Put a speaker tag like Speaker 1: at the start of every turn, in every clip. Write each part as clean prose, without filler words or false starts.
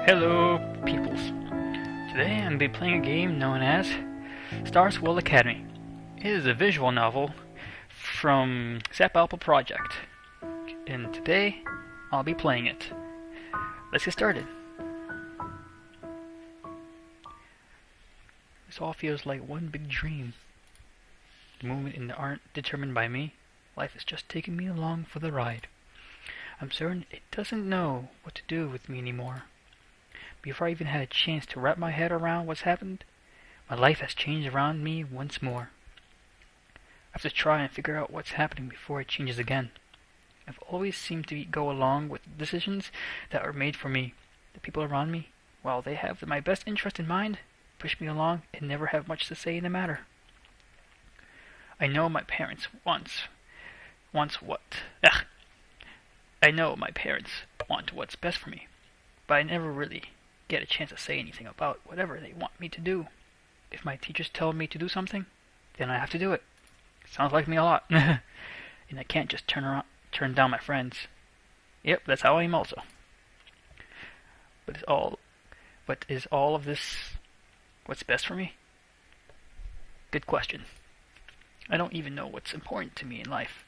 Speaker 1: Hello, peoples. Today I'm going to be playing a game known as Starswirl Academy. It is a visual novel from Zap Apples Project, and today I'll be playing it. Let's get started. This all feels like one big dream. The movement and the art determined by me. Life is just taking me along for the ride. I'm certain it doesn't know what to do with me anymore. Before I even had a chance to wrap my head around what's happened, my life has changed around me once more. I have to try and figure out what's happening before it changes again. I've always seemed to go along with decisions that are made for me. The people around me, while they have my best interest in mind, push me along and never have much to say in the matter. I know my parents want what's best for me, but I never really get a chance to say anything about whatever they want me to do. If my teachers tell me to do something, then I have to do it. Sounds like me a lot. And I can't just turn down my friends. Yep, that's how I am also. But is all of this what's best for me? Good question. I don't even know what's important to me in life.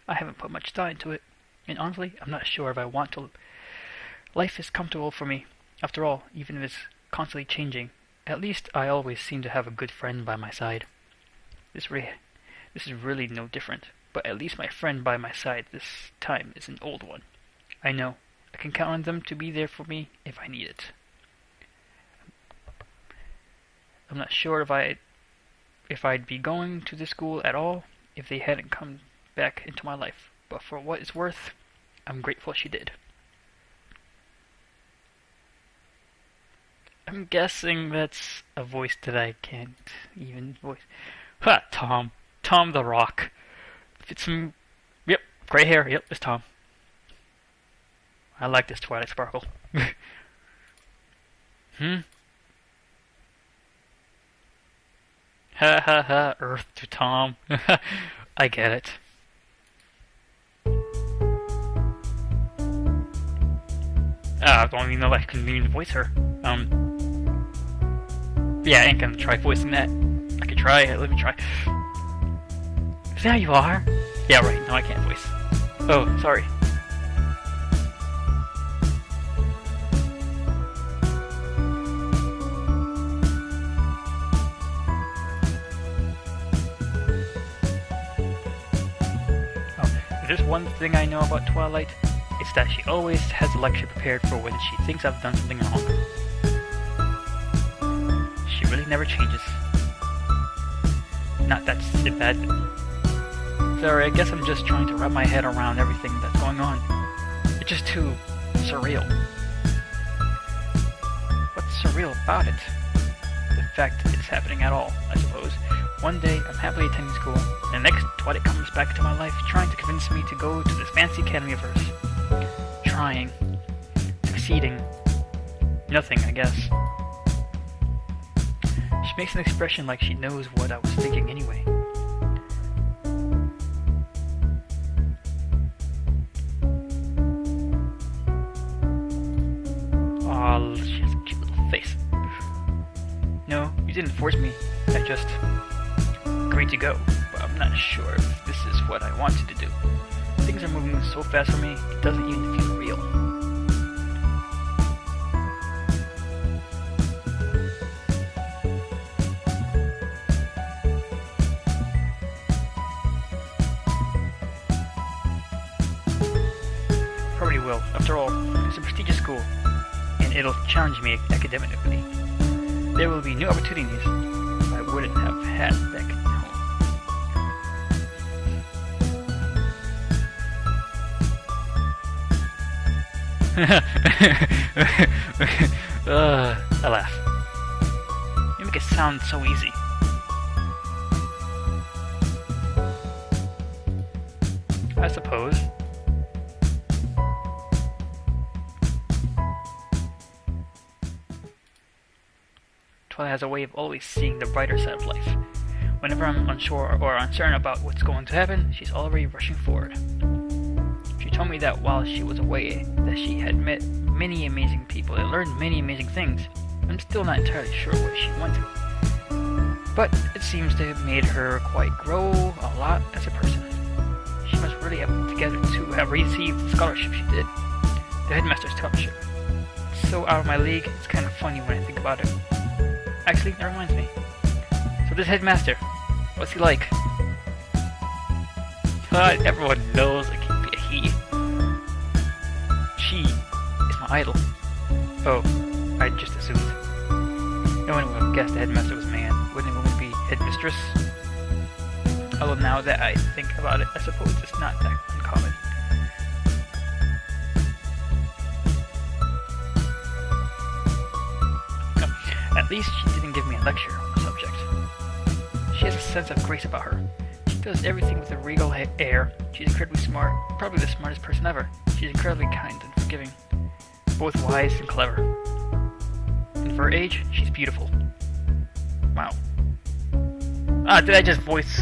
Speaker 1: I haven't put much thought into it, and honestly, I'm not sure if I want to. Life is comfortable for me. After all, even if it's constantly changing, at least I always seem to have a good friend by my side. This is really no different, but at least my friend by my side this time is an old one. I know I can count on them to be there for me if I need it. I'm not sure if I'd be going to this school at all if they hadn't come back into my life, but for what it's worth, I'm grateful she did. I'm guessing that's a voice that I can't even voice. Ha! Tom the Rock. Yep, gray hair. Yep, it's Tom. I like this Twilight Sparkle. Ha ha ha, Earth to Tom. I get it. I don't even know if I can even voice her. Yeah, I ain't gonna try voicing that. I could try. Let me try. There you are. Yeah, right. No, I can't voice. Oh, sorry. If there's one thing I know about Twilight, it's that she always has a lecture prepared for when she thinks I've done something wrong. She really never changes. Not that's a bad thing. Sorry, I guess I'm just trying to wrap my head around everything that's going on. It's just too surreal. What's surreal about it? The fact it's happening at all, I suppose. One day, I'm happily attending school, and the next, Twilight comes back into my life trying to convince me to go to this fancy academy of hers. Trying. Succeeding. Nothing, I guess. She makes an expression like she knows what I was thinking anyway. Aw, she has a cute little face. No, you didn't force me. I just agreed to go, but I'm not sure if this is what I wanted to do. Things are moving so fast for me, it doesn't even feel real. Probably will. After all, it's a prestigious school, and it'll challenge me academically. There will be new opportunities I wouldn't have had back home. I laugh. You make it sound so easy. I suppose. Twilight has a way of always seeing the brighter side of life. Whenever I'm unsure or uncertain about what's going to happen, she's already rushing forward. She told me that while she was away, that she had met many amazing people and learned many amazing things. I'm still not entirely sure what she went through, but it seems to have made her quite grow a lot as a person. She must really have put together to have received the scholarship she did, the Headmistress Scholarship. It's so out of my league, it's kind of funny when I think about it. Actually, that reminds me. So this Headmaster, what's he like? Everyone knows it can't be a he. She is my idol. Oh, I just assumed. No one would have guessed the Headmaster was a man. Wouldn't it be Headmistress? Although now that I think about it, I suppose it's not that uncommon. No, at least she didn't give me a lecture on the subject. She has a sense of grace about her. She does everything with a regal air. She's incredibly smart, probably the smartest person ever. She's incredibly kind and forgiving, both wise and clever. And for her age, she's beautiful. Wow. Did I just voice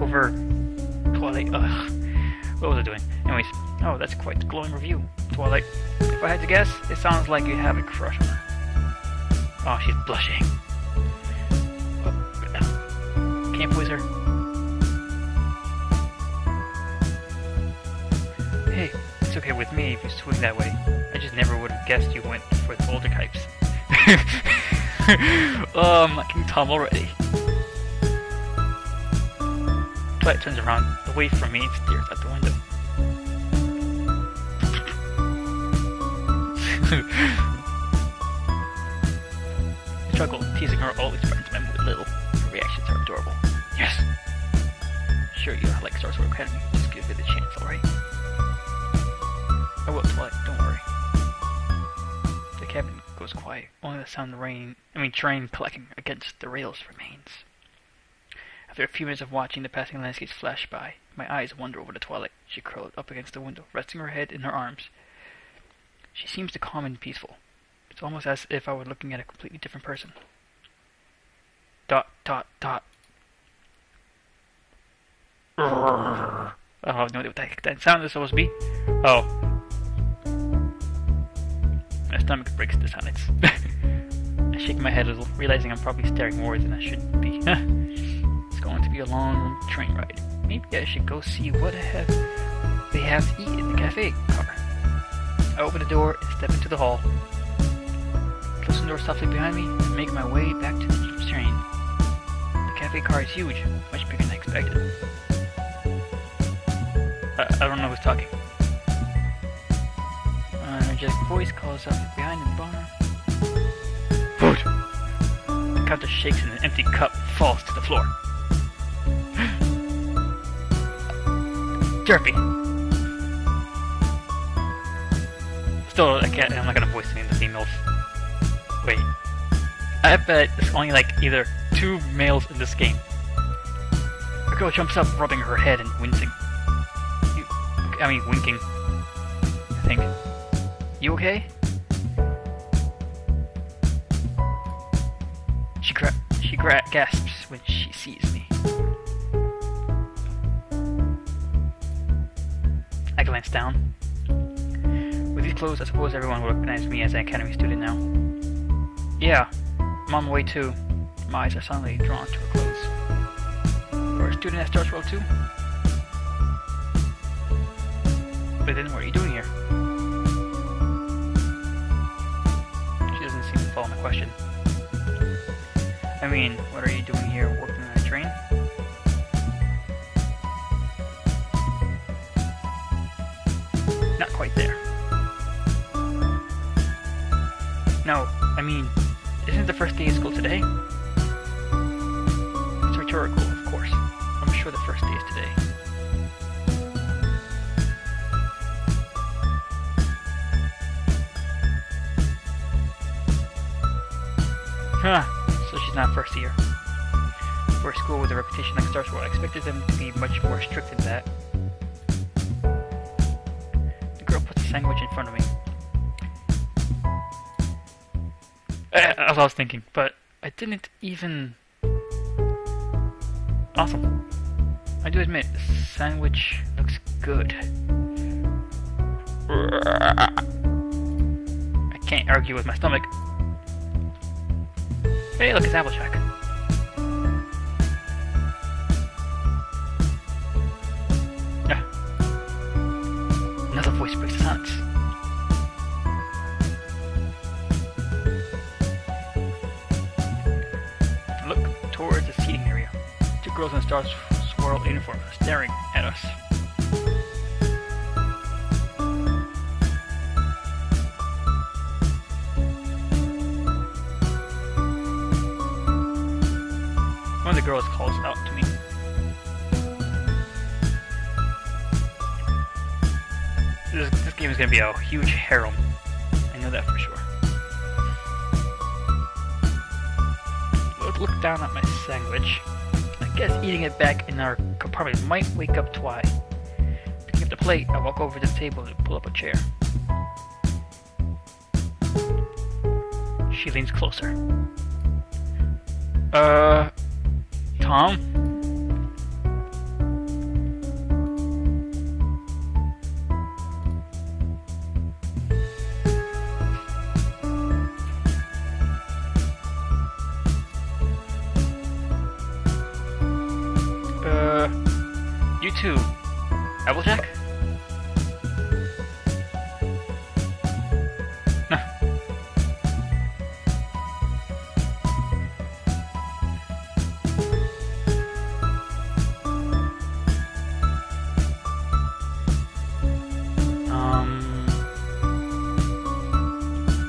Speaker 1: over Twilight? Ugh. What was I doing? Anyways, oh, that's quite the glowing review. Twilight, if I had to guess, it sounds like you have a crush on her. Oh, she's blushing. Oh, can't voice her. Hey, it's okay with me if you swing that way. I just never would have guessed you went for the older types. Oh, I'm liking Tom already. Twilight turns around away from me and stares out the window. I struggle, teasing her always brightens my mood a little. Her reactions are adorable. Yes! Sure, you like Starswirl Academy. Just give it a chance, alright? I will, Twilight, don't worry. The cabin goes quiet. Only the sound of the train collecting against the rails remains. After a few minutes of watching the passing landscapes flash by, my eyes wander over to Twilight. She curled up against the window, resting her head in her arms. She seems to calm and peaceful. It's almost as if I were looking at a completely different person. Dot, dot, dot. I have no idea what the heck that sound is supposed to be. Oh. My stomach breaks the silence. I shake my head a little, realizing I'm probably staring more than I should be. It's going to be a long train ride. Maybe I should go see what they have to eat in the cafe car. I open the door and step into the hall. Close the door softly behind me and make my way back to the train. The cafe car is huge, much bigger than I expected. I don't know who's talking. An energetic voice calls out from behind the bar. Food! The counter shakes and an empty cup falls to the floor. Derpy! Still, I'm not gonna voice any of the females. Wait. I bet there's only like either 2 males in this game. A girl jumps up, rubbing her head and wincing. Winking. I think. You okay? She gasps when she sees me. I glance down. With these clothes, I suppose everyone will recognize me as an academy student now. Yeah, I'm on my way too. My eyes are suddenly drawn to her clothes. You're a student at Starswirl too? But then what are you doing here? She doesn't seem to follow my question. What are you doing here working on a train? Not quite there. No, isn't it the first day of school today? It's rhetorical, of course. I'm sure the first day is today. So she's not first year. For a school with a reputation like Starswirl, I expected them to be much more strict than that. The girl puts a sandwich in front of me. As I was thinking, but I didn't even... Awesome. I do admit, the sandwich looks good. Can't argue with my stomach. Hey, look, it's Applejack. Ah. Another voice breaks the silence. Look towards the seating area. Two girls in Starswirl uniform staring at us. One of the girls calls out to me. This game is going to be a huge harem. I know that for sure. Look down at my sandwich. I guess eating it back in our compartment might wake up Twy. Picking up the plate, I walk over to the table and pull up a chair. She leans closer. Tom? You too, Applejack? No.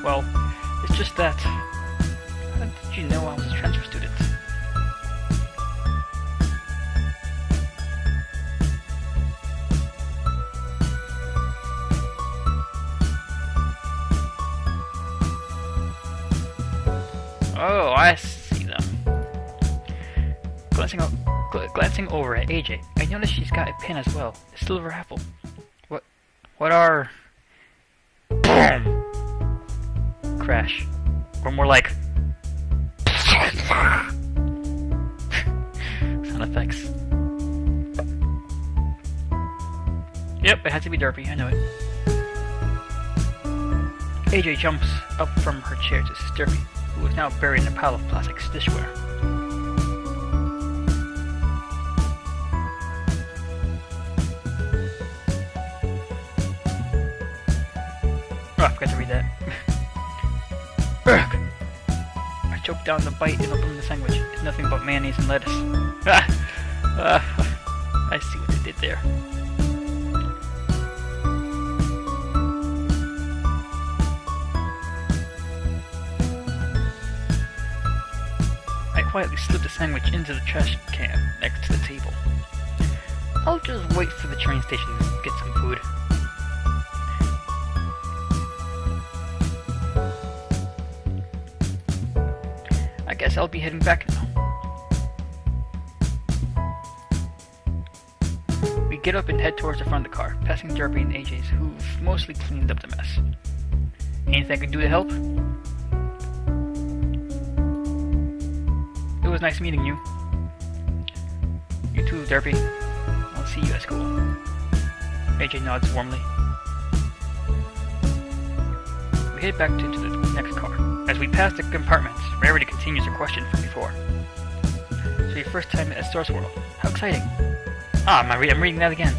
Speaker 1: Well, it's just that... How did you know I was a transfer student? Oh, I see them. Glancing over at AJ, I notice she's got a pin as well. A silver apple. What are... Boom! Crash. Or more like... sound effects. Yep, it had to be Derpy, I know it. AJ jumps up from her chair to assist Derpy, who is now buried in a pile of plastic dishware. Oh, I forgot to read that. Ugh. I choked down the bite and opened the sandwich. It's nothing but mayonnaise and lettuce. I see what they did there. I quietly slipped the sandwich into the trash can next to the table. I'll just wait for the train station to get some food. I guess I'll be heading back now. We get up and head towards the front of the car, passing Derpy and AJ's, who've mostly cleaned up the mess. Anything I can do to help? It was nice meeting you. You too, Derpy. I'll see you at school. AJ nods warmly. We head back into the next car. As we pass the compartments, Rarity continues her question from before. So your first time at Starswirl. How exciting. Ah, I'm reading that again.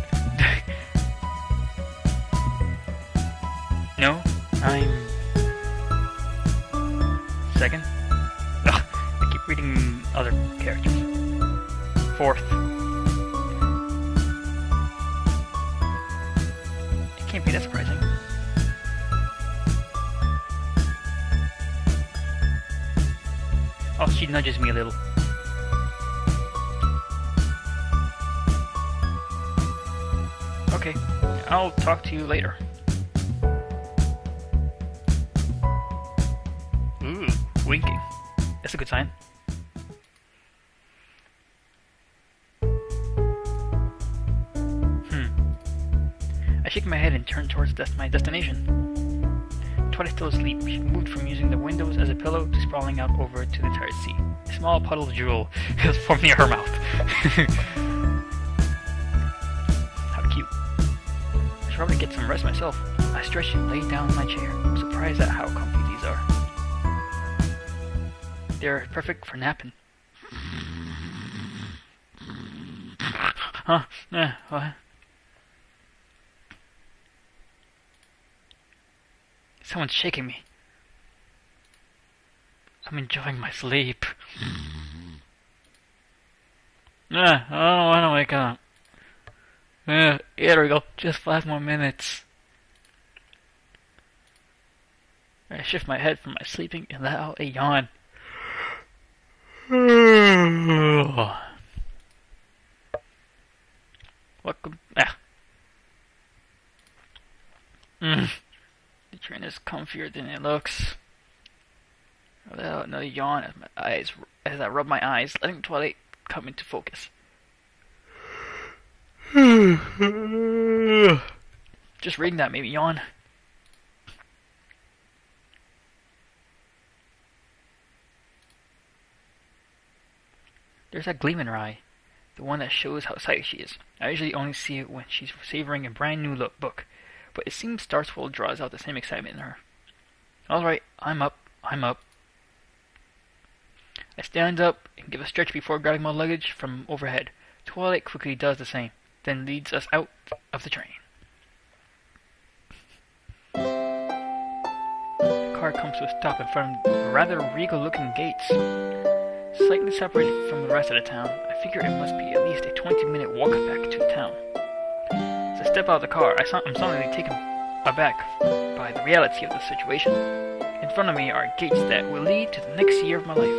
Speaker 1: No, I'm... second? Ugh, I keep reading other characters. Fourth. It can't be that surprising. Oh, she nudges me a little. Okay, I'll talk to you later. Ooh, winking. That's a good sign. I shake my head and turn towards my destination. Twice still asleep, she moved from using the windows as a pillow to sprawling out over to the entire seat. A small puddle of drool is formed near her mouth. How cute. I should probably get some rest myself. I stretched and laid down in my chair, surprised at how comfy They're perfect for napping. Huh? What? Someone's shaking me. I'm enjoying my sleep. I don't want to wake up. Here we go. Just 5 more minutes. I shift my head from my sleeping and let out a yawn. Welcome. The train is comfier than it looks. I let out another yawn as I rub my eyes, letting Twilight come into focus. Just reading that made me yawn. There's that gleam in her eye, the one that shows how excited she is. I usually only see it when she's savoring a brand new book, but it seems Starswirl draws out the same excitement in her. Alright, I'm up. I stand up and give a stretch before grabbing my luggage from overhead. Twilight quickly does the same, then leads us out of the train. The car comes to a stop in front of rather regal-looking gates. Slightly separated from the rest of the town, I figure it must be at least a 20-minute walk back to the town. As I step out of the car, I'm suddenly taken aback by the reality of the situation. In front of me are gates that will lead to the next year of my life,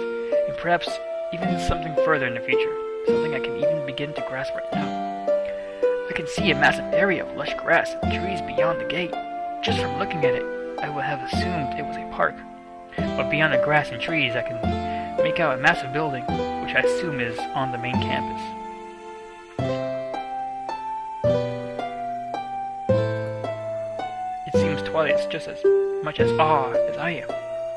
Speaker 1: and perhaps even something further in the future, something I can even begin to grasp right now. I can see a massive area of lush grass and trees beyond the gate. Just from looking at it, I would have assumed it was a park. But beyond the grass and trees, I can make out a massive building, which I assume is on the main campus. It seems Twilight is just as much as awe as I am.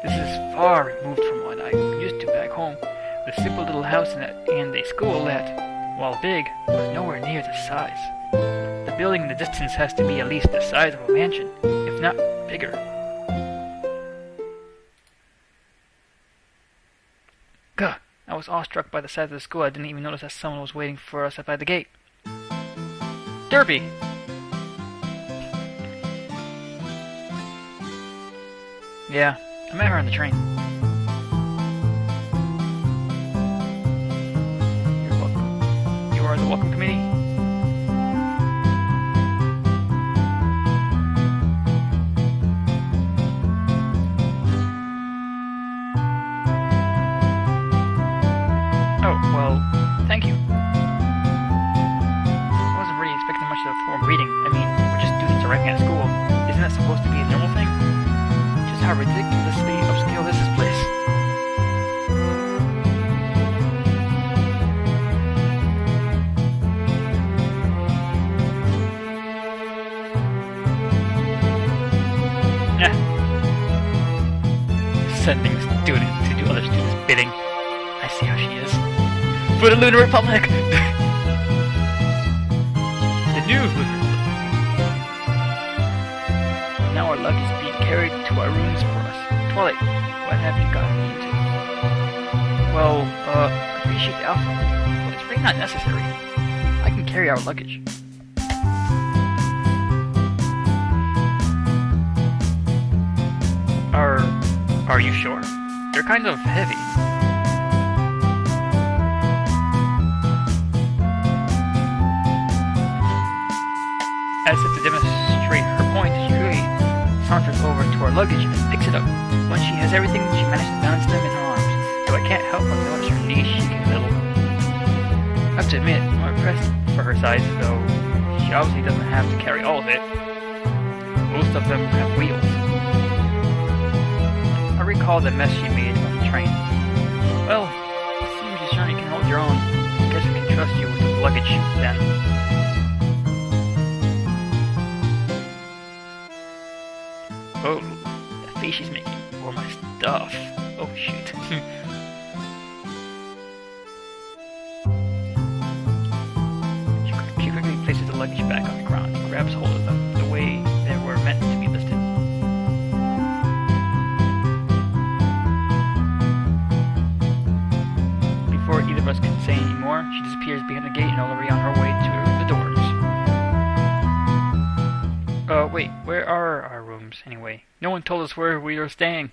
Speaker 1: This is far removed from what I'm used to back home, with a simple little house and a school that, while big, was nowhere near this size. The building in the distance has to be at least the size of a mansion, if not bigger. Gah! I was awestruck by the size of the school. I didn't even notice that someone was waiting for us outside the gate. Derpy! Yeah, I met her on the train. You're welcome. You are the welcome committee? Oh, well, thank you. I wasn't really expecting much of a form reading. I mean, we're just students arriving at school. Isn't that supposed to be a normal thing? Just how ridiculously upscale is this place? Sending students to do other students' bidding. I see how she is. For the Lunar Republic! The new Lunar Republic. Now our luggage is being carried to our rooms for us. Twilight, what have you gotten me into? Well, I appreciate the offer, but it's really not necessary. I can carry our luggage. Are you sure? They're kind of heavy. As if to demonstrate her point, she quickly saunters over to our luggage and picks it up. When she has everything, she manages to balance them in her arms, though I can't help but notice her knees shaking a little. I have to admit, I'm impressed for her size, though she obviously doesn't have to carry all of it. Most of them have wheels. I recall the mess she made on the train. Well, it seems you certainly can hold your own. I guess I can trust you with the luggage, then. Oh, the face she's making, or my stuff. Oh, shoot. She quickly places the luggage back on the ground and grabs hold of them the way they were meant to be listed. wait, where are our rooms anyway? No one told us where we were staying.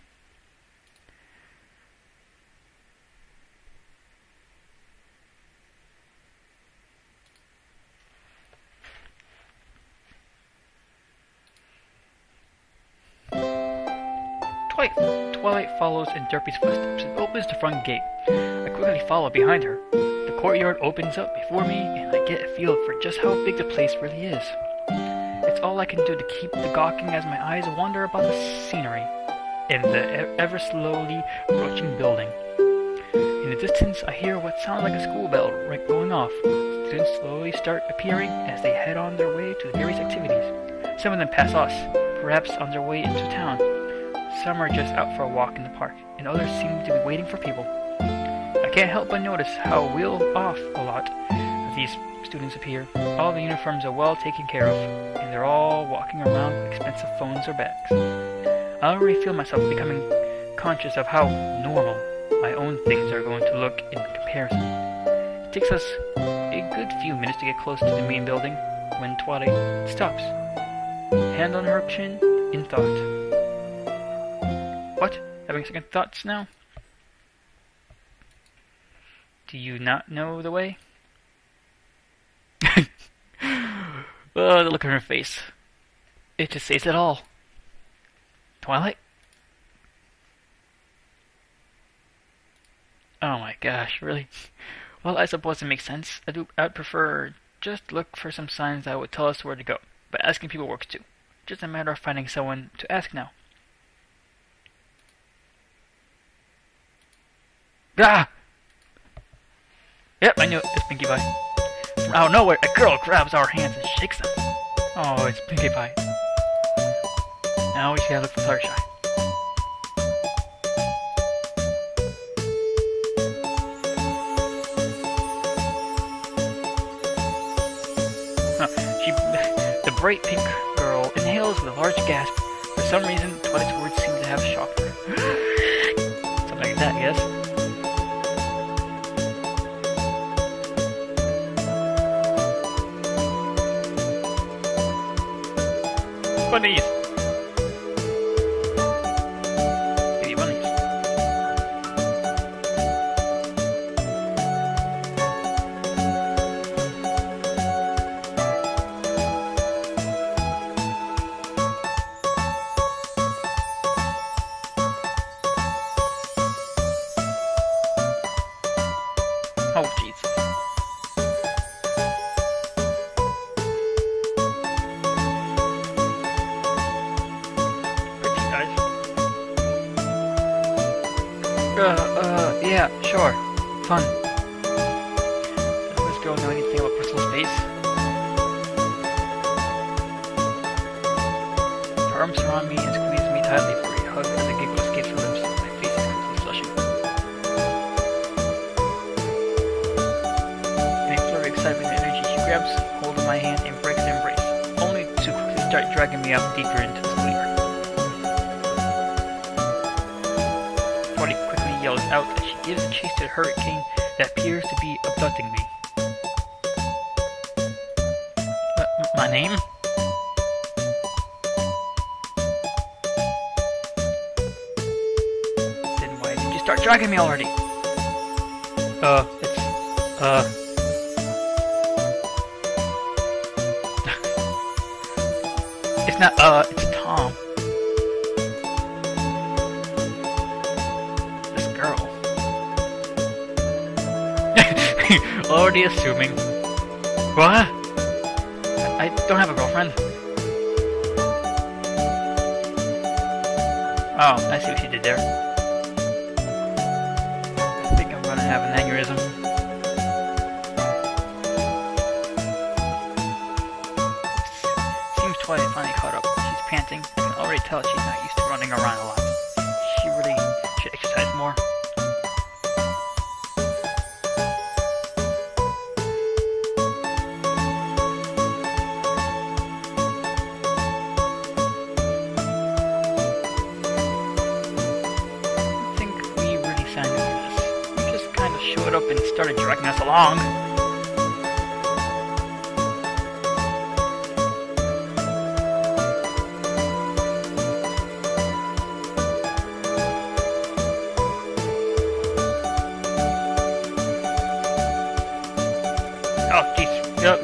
Speaker 1: Twilight follows in Derpy's footsteps and opens the front gate. I quickly follow behind her. The courtyard opens up before me, and I get a feel for just how big the place really is. It's all I can do to keep the gawking as my eyes wander about the scenery and the ever slowly approaching building. In the distance, I hear what sounds like a school bell going off. Students slowly start appearing as they head on their way to the various activities. Some of them pass us, perhaps on their way into town. Some are just out for a walk in the park, and others seem to be waiting for people. I can't help but notice how wheeled off a lot of these students appear. All the uniforms are well taken care of, and they're all walking around with expensive phones or bags. I already feel myself becoming conscious of how normal my own things are going to look in comparison. It takes us a good few minutes to get close to the main building when Twilight stops, hand on her chin, in thought. What? Having second thoughts now? Do you not know the way? Oh, the look on her face. It just says it all. Twilight? Oh my gosh, really? Well, I suppose it makes sense. I'd prefer just look for some signs that would tell us where to go. But asking people works too. Just a matter of finding someone to ask now. Ah! Yep, I knew it. It's Pinkie Pie. From out of nowhere, a girl grabs our hands and shakes them. Oh, it's Pinkie Pie. Now we just gotta look for Fluttershy. The bright pink girl inhales with a large gasp. For some reason, Twilight's words seem to have shocked her. Something like that, yes? Bunnies! Baby bunnies. Oh, jeez. Yeah, sure. Fun. Does this girl know anything about personal space? Her arms surround me and squeeze me tightly for a hug as a giggle escapes her lips. My face is quickly flushing. In a flurry of excitement and energy, she grabs hold of my hand and breaks the embrace, only to quickly start dragging me up deeper into the sleeper. Twilight quickly yells out as she gives chase to the hurricane that appears to be abducting me. My name? Then why did you start dragging me already? It's not, it's Tom. This girl. Already assuming. What? I don't have a girlfriend. Oh, I see what she did there. I think I'm gonna have an aneurysm. Seems Twilight finally caught up. She's panting. I can already tell she's not used to running around a lot. She really should exercise more. Up and started dragging us along.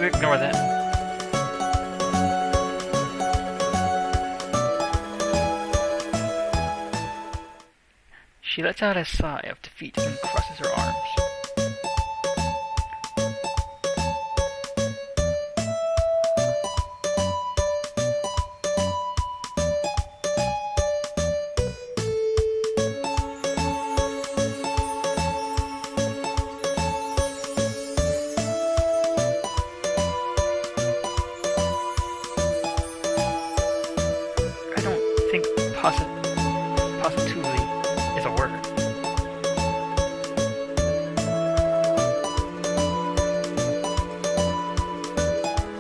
Speaker 1: ignore that. She lets out a sigh of defeat and crosses her arms. I don't think positively is a word.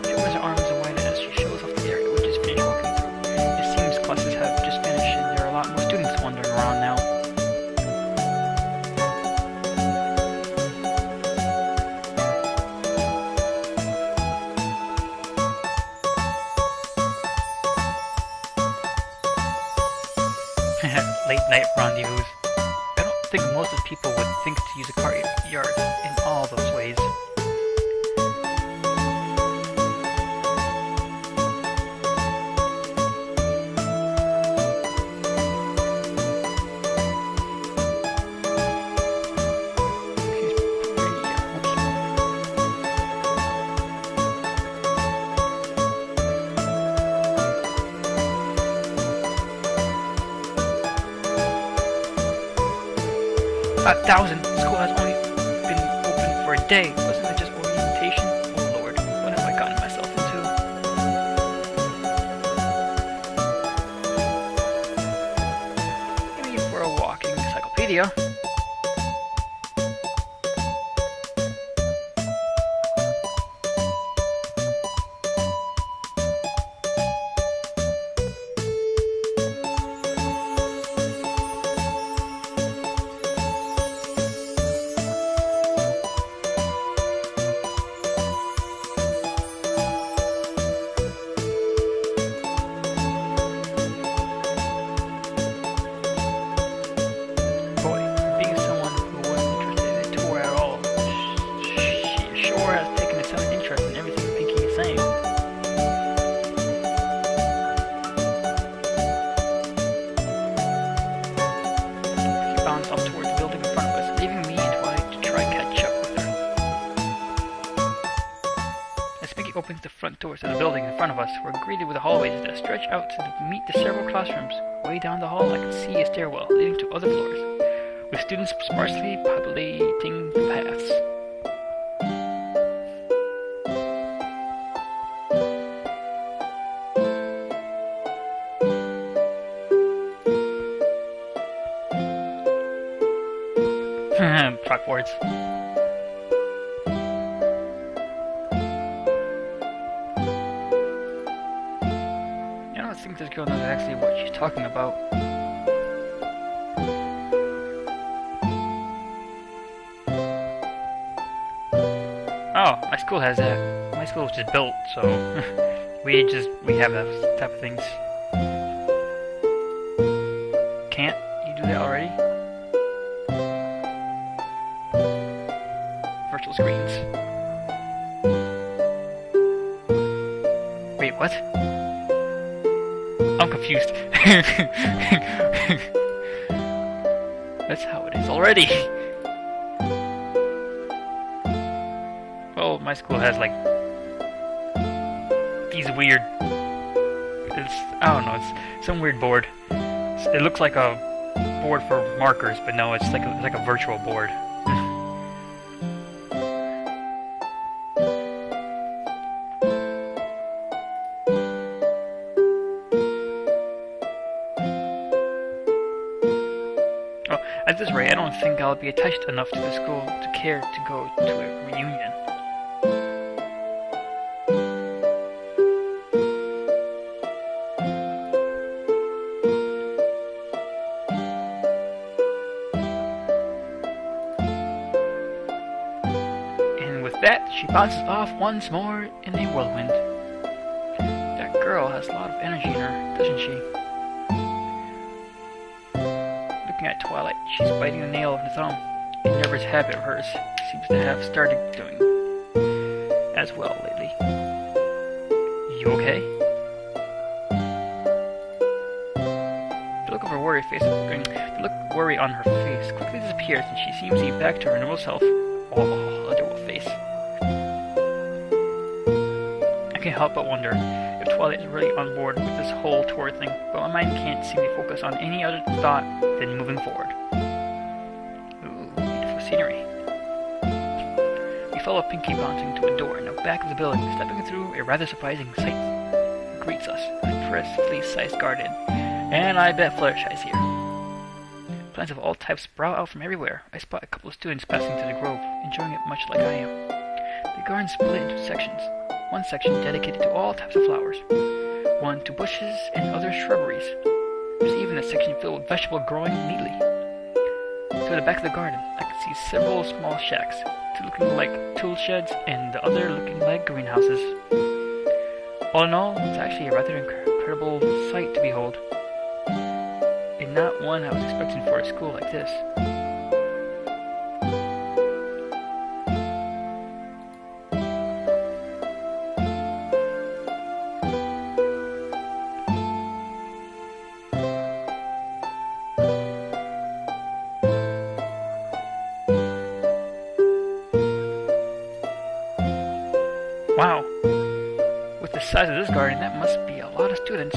Speaker 1: She opens her arms wide as she shows off the area which is finished walking through. It seems classes have just finished and there are a lot more students wandering around now. 'Late night rendezvous'. I don't think most of the people would think to use a courtyard in all those ways. $5,000. School has only been open for a day. Wasn't it just orientation? Oh Lord, what have I gotten myself into? Maybe for a walking encyclopedia. Opens the front doors of the building in front of us. We're greeted with hallways that stretch out to meet the several classrooms. Way down the hall I can see a stairwell leading to other floors, with students sparsely populating the paths. Chalkboards. I think this girl knows actually what she's talking about. Oh, my school has that. My school was just built, so we have those type of things. Can't you do that already? Virtual screens. Wait, what? I'm confused. That's how it is already. Well, my school has like these weird. I don't know. It's some weird board. It looks like a board for markers, but no, it's like a virtual board. At this rate, I don't think I'll be attached enough to the school to care to go to a reunion. And with that, she bounces off once more in a whirlwind. That girl has a lot of energy in her, doesn't she? At Twilight, she's biting the nail of the thumb. A nervous habit of hers seems to have started doing. as well lately. You okay? The look of her worry on her face quickly disappears, and she seems to be back to her normal self. Oh, adorable face. I can't help but wonder if Twilight is really on board with this whole tour thing, but my mind can't seem to focus on any other thought than moving forward. Ooh, beautiful scenery. We follow Pinkie bouncing to a door in the back of the building, stepping through a rather surprising sight. Greets us, an impressively sized garden, and I bet Fluttershy's here. Plants of all types sprout out from everywhere. I spot a couple of students passing through the grove, enjoying it much like I am. The garden split into sections. One section dedicated to all types of flowers, one to bushes and other shrubberies. There's even a section filled with vegetable growing neatly. To the back of the garden, I can see several small shacks, two looking like tool sheds and the other looking like greenhouses. All in all, it's actually a rather incredible sight to behold, and not one I was expecting for a school like this. Wow, with the size of this garden, that must be a lot of students.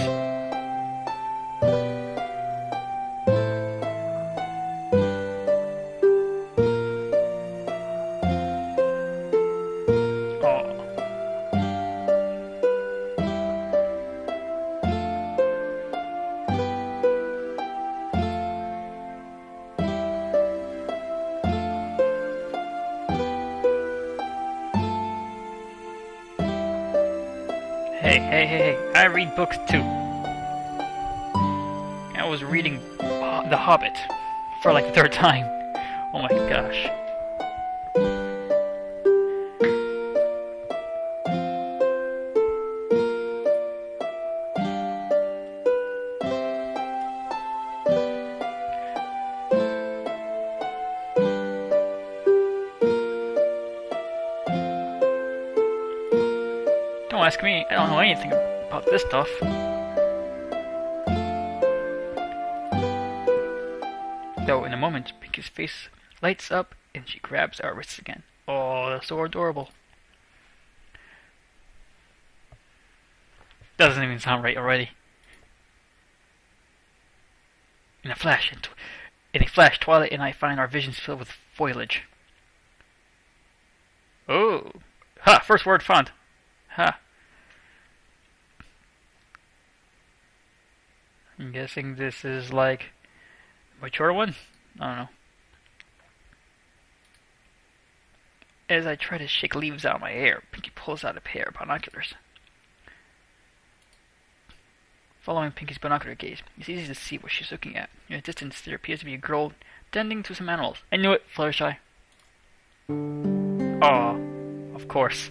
Speaker 1: Hey, I read books too. I was reading The Hobbit for like the third time. Oh my gosh. Don't ask me, I don't know anything about this stuff. Though in a moment, Pinkie's face lights up and she grabs our wrists again. Oh, that's so adorable. Doesn't even sound right already. In a flash, Twilight and I find our visions filled with foliage. Oh, ha! First word found. Ha! I'm guessing this is like a mature one? I don't know. As I try to shake leaves out of my hair, Pinkie pulls out a pair of binoculars. Following Pinkie's binocular gaze, it's easy to see what she's looking at. In the distance, there appears to be a girl tending to some animals. I knew it, Fluttershy. Aw, of course.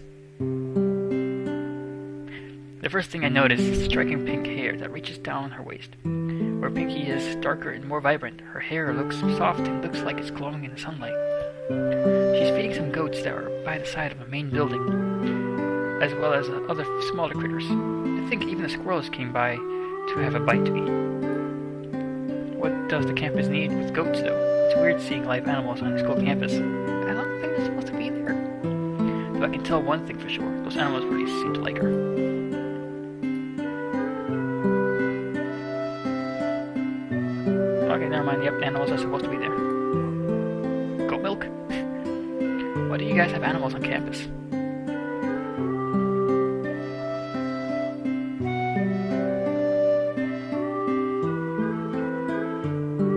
Speaker 1: The first thing I notice is striking pink hair that reaches down her waist. Where Pinkie is darker and more vibrant, her hair looks soft and looks like it's glowing in the sunlight. She's feeding some goats that are by the side of a main building, as well as other smaller critters. I think even the squirrels came by to have a bite to eat. What does the campus need with goats, though? It's weird seeing live animals on a school campus. I don't think they're supposed to be there. But I can tell one thing for sure, those animals really seem to like her. Okay, never mind. Yep, animals are supposed to be there. Goat milk? Why do you guys have animals on campus?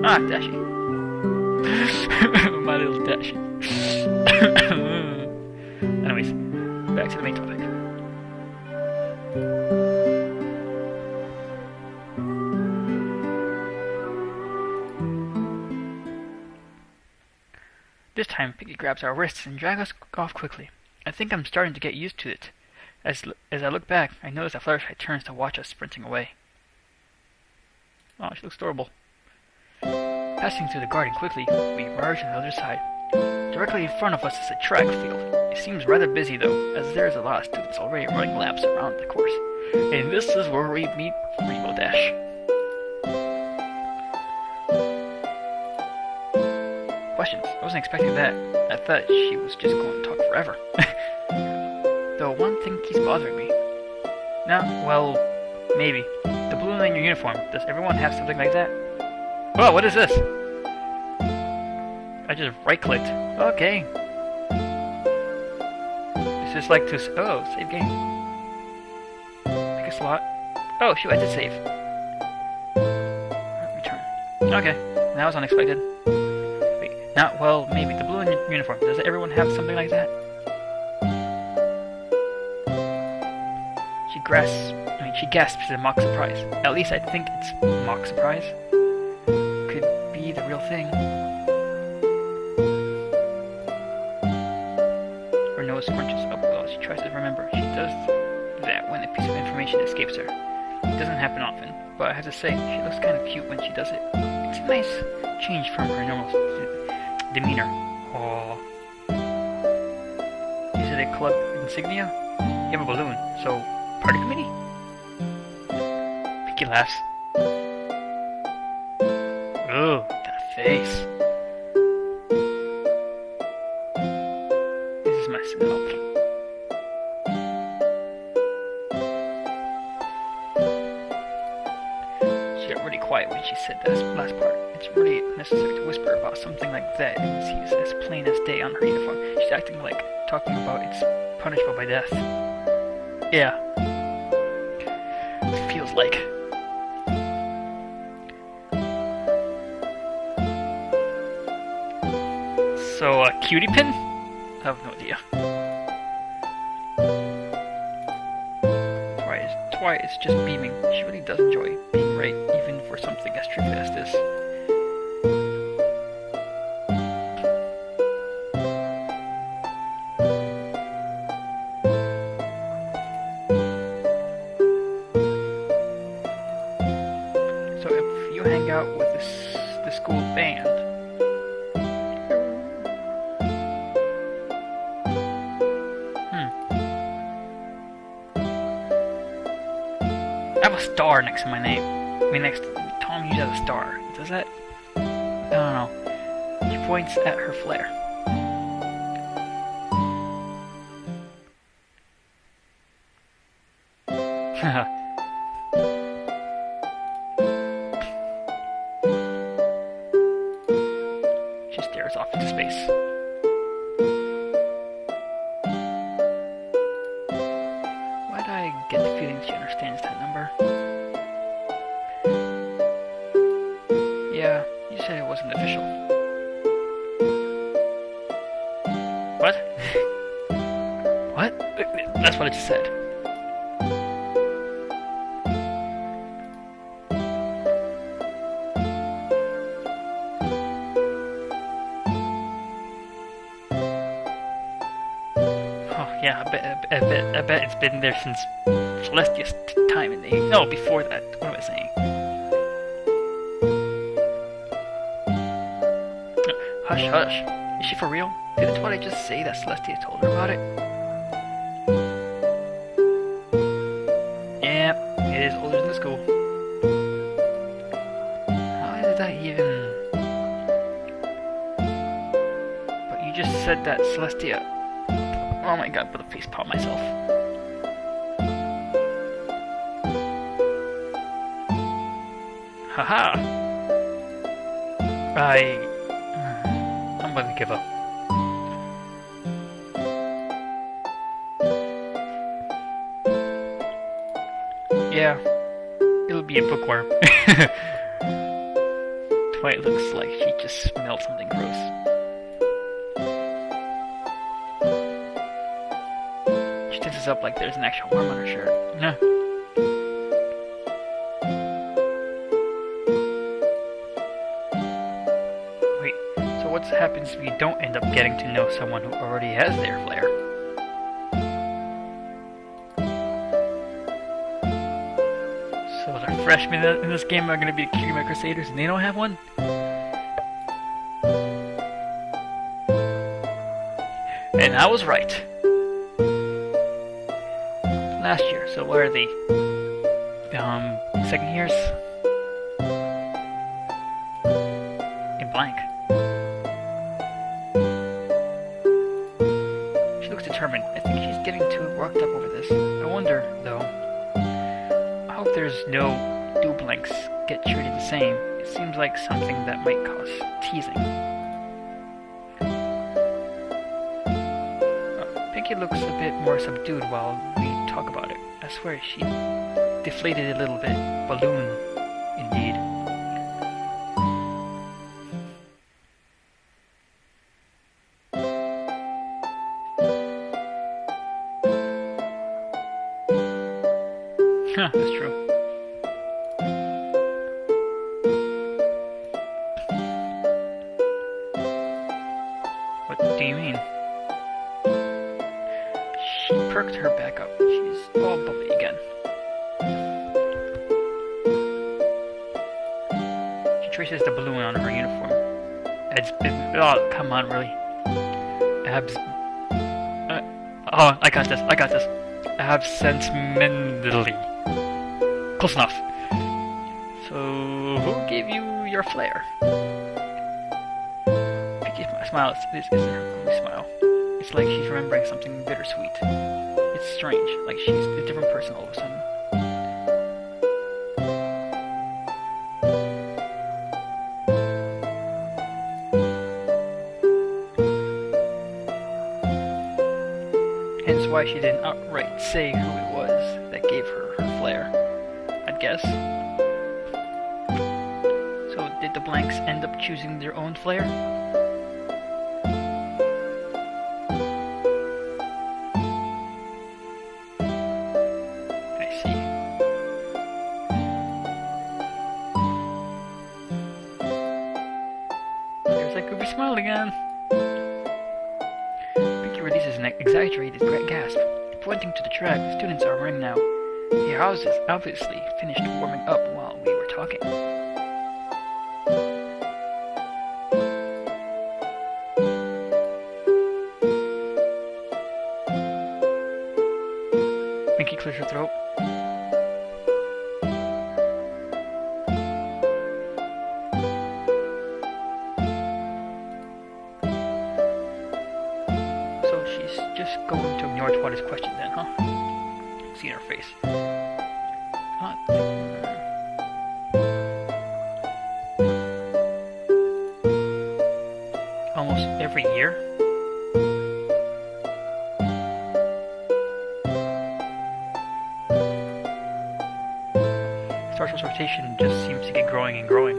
Speaker 1: Ah, Dashi. My little Dashi. Anyways, back to the main topic. This time, Pinkie grabs our wrists and drags us off quickly. I think I'm starting to get used to it. As I look back, I notice that Fluttershy turns to watch us sprinting away. Oh, she looks adorable. Passing through the garden quickly, we emerge on the other side. Directly in front of us is a track field. It seems rather busy though, as there's a lot of students already running laps around the course. And this is where we meet Rainbow Dash. Questions. I wasn't expecting that. I thought she was just going to talk forever. Though one thing keeps bothering me. Nah, well, maybe. The blue in your uniform. Does everyone have something like that? Oh, what is this? I just right-clicked. Okay. Is this like to... Oh, save game. Pick a slot. Oh, shoot, I did save. Return. Okay, that was unexpected. Wait, not... Well, maybe. The blue in your uniform. Does everyone have something like that? She gasps in mock surprise. At least I think it's mock surprise. Could be the real thing. Her nose scrunches up while she tries to remember. She does that when a piece of information escapes her. It doesn't happen often, but I have to say, she looks kind of cute when she does it. It's a nice change from her normal demeanor. Oh. Is it a club insignia? You have a balloon, so party committee? Picky laughs. Ooh, that face. This is messing up. She got really quiet when she said that last part. It's really necessary to whisper about something like that. It's as plain as day on her uniform. She's acting like talking about it's punishable by death. Yeah. It feels like. So, a cutie pin? I have no idea. Twi is just beaming. She really does enjoy being right, even for something as trivial as this. So if you hang out with the school band, I have a star next to my name. I mean, next to Tom usually has a star. Does that? I don't know. She points at her flare. She stares off into space. Why do I get the feeling she understands that number? Yeah, you said it wasn't official. What? What? That's what I just said. Yeah, I bet it's been there since Celestia's time and age. No, before that. What am I saying? Hush, hush. Is she for real? Didn't what I just say that Celestia told her about it? Yeah, it is older than the school. How did that even... But you just said that Celestia... Oh my god, put a face palm myself. Haha! I'm gonna give up. Yeah, it'll be a bookworm. Twilight looks like she just smelled something gross. Up like there's an actual worm on her shirt. No. Wait, so what happens if you don't end up getting to know someone who already has their flair? So the freshmen in this game are going to be the Cutie Crusaders and they don't have one? And I was right. Last year, so what are they? Second years? In blank. She looks determined. I think she's getting too worked up over this. I wonder, though. I hope there's no do blanks get treated the same. It seems like something that might cause teasing. Pinky looks a bit more subdued while we talk about it. I swear she deflated a little bit. Balloon, indeed. Huh, that's true. What do you mean? She perked her back up. She's all bubbly again. She traces the balloon on her uniform. Oh, come on, really. Abs... oh, I got this. Absentmindly. Close enough. So, who gave you your flair? Pinky smiles. This isn't her goofy smile. It's like she's remembering something bittersweet. It's strange, like she's a different person all of a sudden. Hence why she didn't outright say who it was that gave her her flair, I'd guess. So did the blanks end up choosing their own flair? I see. There's that goofy smile again. Releases an exaggerated gasp. Pointing to the track, the students are running now. The houses obviously finished warming up while we were talking. Pinky clears her throat. Just going to ignore Twiligh's question then, huh? See in her face. Almost every year? Starswirl's reputation just seems to get growing and growing.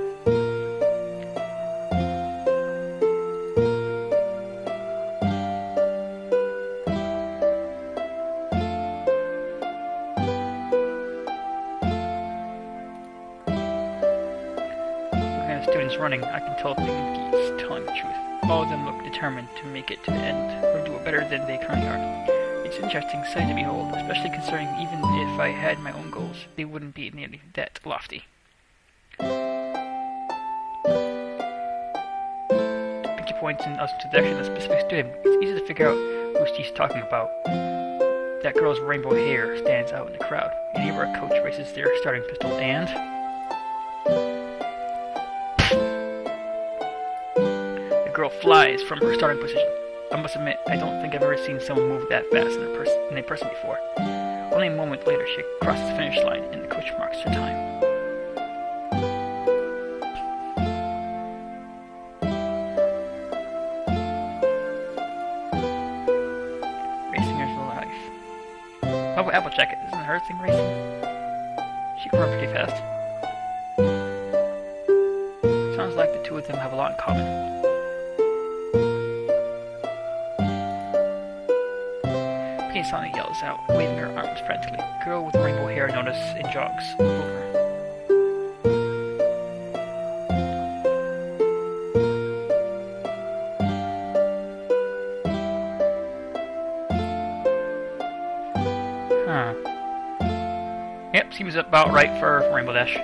Speaker 1: Students running, I can tell Pinky's telling the truth. All of them look determined to make it to the end, or do it better than they currently are. It's an interesting sight to behold, especially considering even if I had my own goals, they wouldn't be nearly that lofty. Pinky points in us to the direction of a specific student. It's easy to figure out who she's talking about. That girl's rainbow hair stands out in the crowd. And here our coach raises their starting pistol and... girl flies from her starting position. I must admit, I don't think I've ever seen someone move that fast in a person before. Only a moment later, she crosses the finish line and the coach marks her time. Racing is life. How about Applejack? Isn't her thing racing? She can run pretty fast. Sounds like the two of them have a lot in common. Sonic yells out, waving her arms frantically. Girl with rainbow hair notices and jogs over. Huh. Yep, seems about right for Rainbow Dash.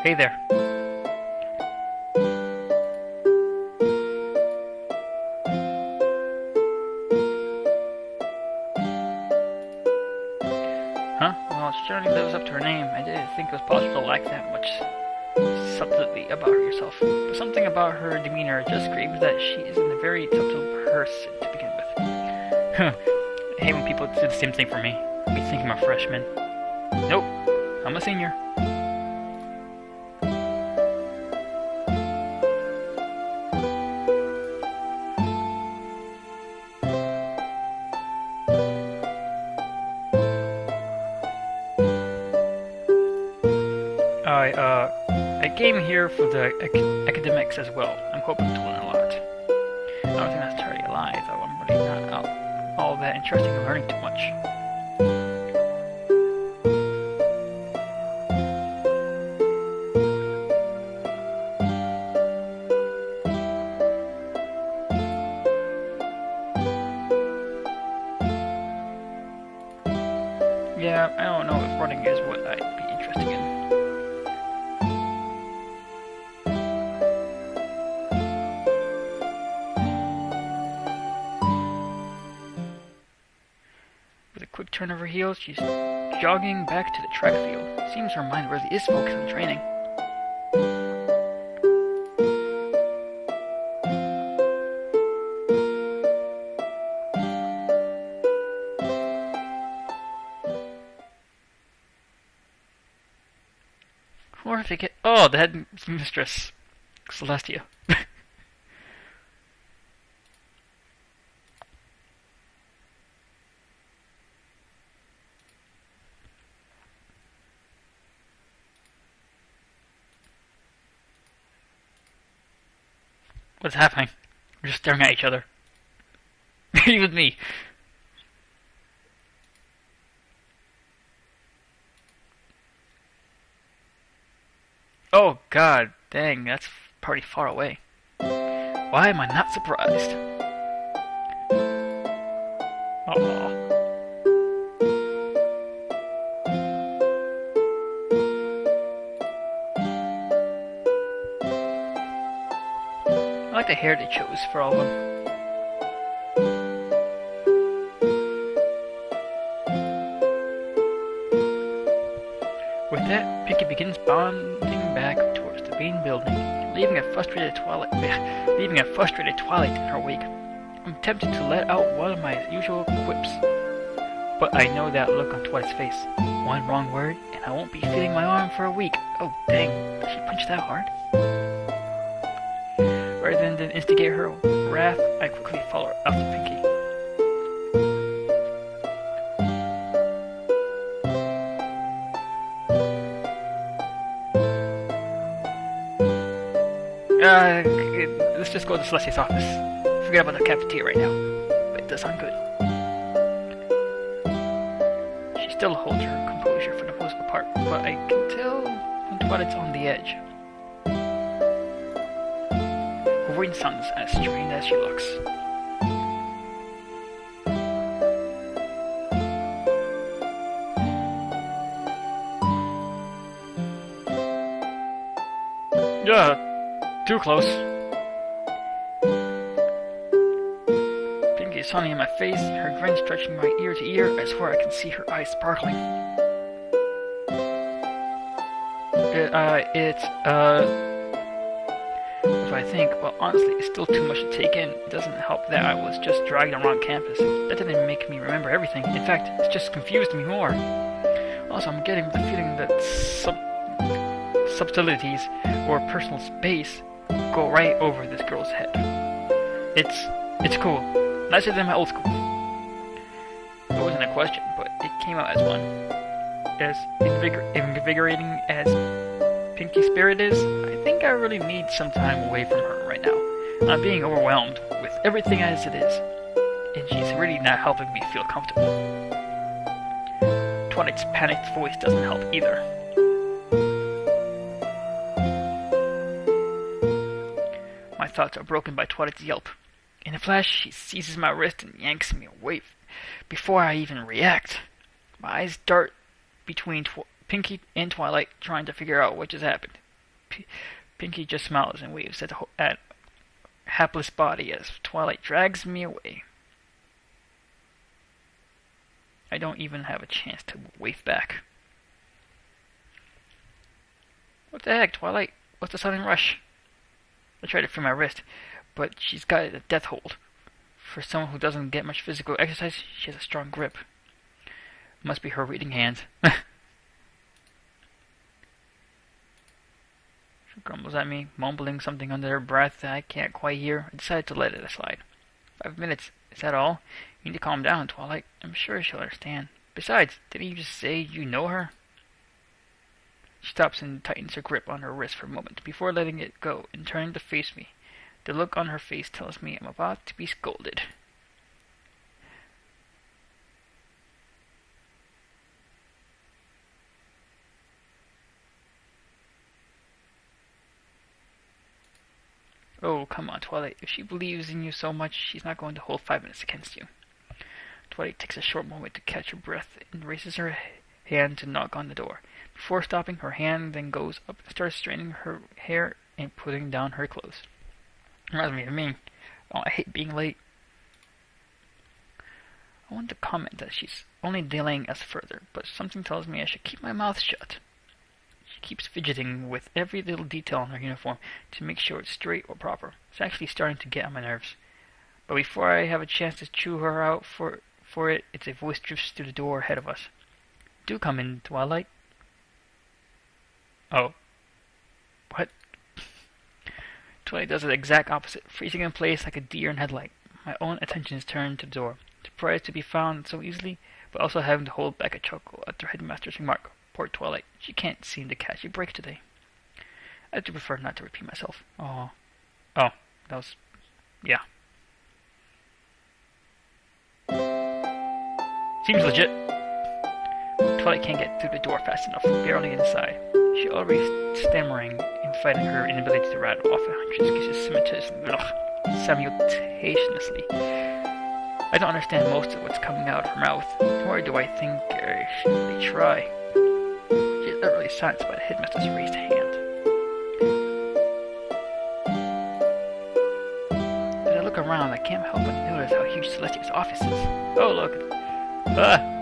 Speaker 1: Hey there. Huh? Well, she certainly lives up to her name. I didn't think it was possible to lack that much subtlety about yourself. But something about her demeanor just screams that she isn't a very subtle person to begin with. I hate when people do the same thing for me. Me thinking I'm a freshman. Nope, I'm a senior. I came here for the academics as well. I'm hoping to learn a lot. I don't think that's entirely a lie, though. I'm really not all that interested in learning too much. Yeah, I don't know if running is what I'd be interested in. Quick turn of her heels, she's jogging back to the track field. Seems her mind really is focused on training. Or if they get... Oh, the Headmistress Celestia. What's happening? We're just staring at each other. Even me. Oh god, dang, that's pretty far away. Why am I not surprised? Aww. I like the hair they chose for all of them. With that, Pinky begins bonding back towards the main building, leaving a frustrated Twilight in her wake. I'm tempted to let out one of my usual quips, but I know that look on Twilight's face. One wrong word, and I won't be feeling my arm for a week. Oh dang, did she punch that hard? Rather than instigate her wrath, I quickly follow her after Pinky. Let's just go to Celestia's office. Forget about the cafeteria right now, but it does sound good. She still holds her composure for the most part, but I can tell when Twilight's on the edge. Her voice sounds as strained as she looks. Yeah, too close. Pinky is sunny in my face, her grin stretching my ear to ear. I swear I can see her eyes sparkling. If I think, well, honestly, it's still too much to take in. It doesn't help that I was just dragged around campus. That didn't make me remember everything. In fact, it just confused me more. Also, I'm getting the feeling that subtleties or personal space go right over this girl's head. It's cool. Nicer than my old school. It wasn't a question, but it came out as one. As invigorating as Pinky's spirit is, I think I really need some time away from her right now. I'm being overwhelmed with everything as it is, and she's really not helping me feel comfortable. Twilight's panicked voice doesn't help either. My thoughts are broken by Twilight's yelp. In a flash, she seizes my wrist and yanks me away before I even react. My eyes dart between Pinky and Twilight, trying to figure out what just happened. Pinky just smiles and waves at hapless body as Twilight drags me away. I don't even have a chance to wave back. What the heck, Twilight? What's the sudden rush? I try to free my wrist, but she's got it a death hold. For someone who doesn't get much physical exercise, she has a strong grip. Must be her reading hands. She grumbles at me, mumbling something under her breath that I can't quite hear. I decide to let it slide. 5 minutes, is that all? You need to calm down, Twilight. I'm sure she'll understand. Besides, didn't you just say you know her? She stops and tightens her grip on her wrist for a moment before letting it go and turning to face me. The look on her face tells me I'm about to be scolded. Oh, come on, Twilight. If she believes in you so much, she's not going to hold 5 minutes against you. Twilight takes a short moment to catch her breath and raises her hand to knock on the door. Before stopping, her hand then goes up and starts straightening her hair and putting down her clothes. Reminds me of me. Oh, I hate being late. I want to comment that she's only delaying us further, but something tells me I should keep my mouth shut. She keeps fidgeting with every little detail on her uniform to make sure it's straight or proper. It's actually starting to get on my nerves. But before I have a chance to chew her out for it, it's a voice drifts through the door ahead of us. Do come in, Twilight. Oh. What? Twilight does the exact opposite, freezing in place like a deer in headlight. My own attention is turned to the door, surprised to be found so easily, but also having to hold back a chuckle at the headmaster's remark. Poor Twilight, she can't seem to catch a break today. I do prefer not to repeat myself. Oh, that was... yeah. Seems legit. Twilight can't get through the door fast enough, barely inside. She already stammering and fighting her inability to rattle off 100 excuses simultaneously. I don't understand most of what's coming out of her mouth, nor do I think I should really try. She is utterly silenced by the headmaster's raised hand. As I look around, I can't help but notice how huge Celestia's office is. Oh, look.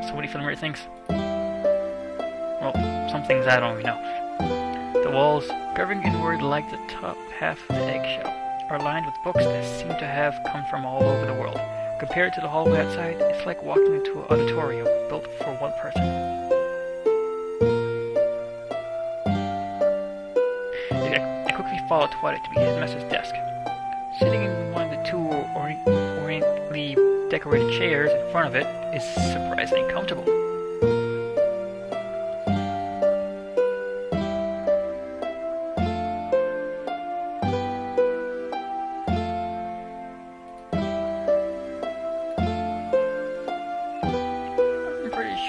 Speaker 1: So many familiar things. Well, some things I don't even know. The walls, curving inward like the top half of the eggshell, are lined with books that seem to have come from all over the world. Compared to the hallway outside, it's like walking into an auditorium built for one person. I quickly follow Twilight to the headmaster's desk. Sitting in one of the two orientally decorated chairs in front of it is surprisingly comfortable.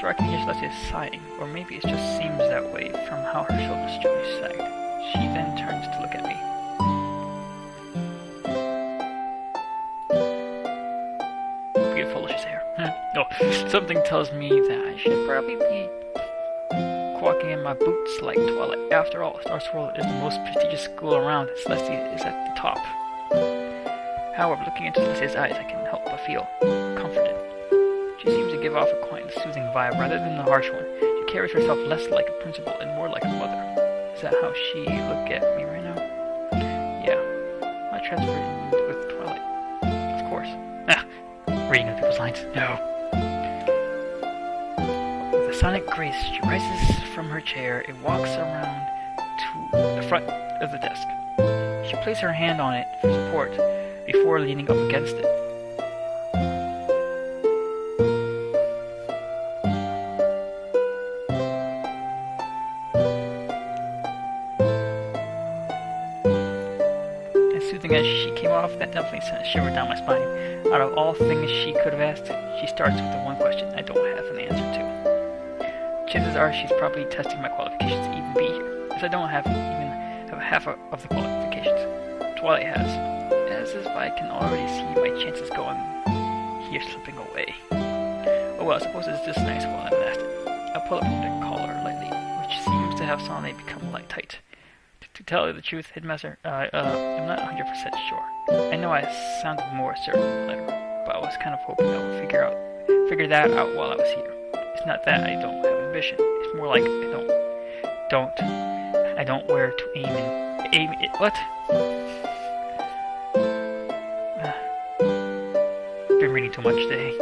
Speaker 1: I can hear Celestia sighing, or maybe it just seems that way from how her shoulders gently sagged. She then turns to look at me. Beautiful, luscious hair. Something tells me that I should probably be walking in my boots like Twilight. After all, Starswirl is the most prestigious school around, and Celestia is at the top. However, looking into Celestia's eyes, I can't help but feel comforted. She seems to give off a quiet and soothing vibe rather than the harsh one. She carries herself less like a principal and more like a mother. Is that how she look at me right now? Yeah. I transferred with Twilight. Of course. Reading other people's lines. No. With a sonic grace, she rises from her chair and walks around to the front of the desk. She places her hand on it for support before leaning up against it. As she came off, that definitely sent a shiver down my spine. Out of all things she could have asked, she starts with the one question I don't have an answer to. Chances are she's probably testing my qualifications to even be here, as I don't even have half of the qualifications Twilight has. As if I can already see my chances going here slipping away. Oh well, I suppose it's just nice while I'm at it. I pull up the collar lightly, which seems to have suddenly become light tight. To tell you the truth, Headmaster, I'm not 100% sure. I know I sounded more certain in the letter, but I was kind of hoping I would figure that out while I was here. It's not that I don't have ambition. It's more like I don't where to aim it. What? Been reading too much today.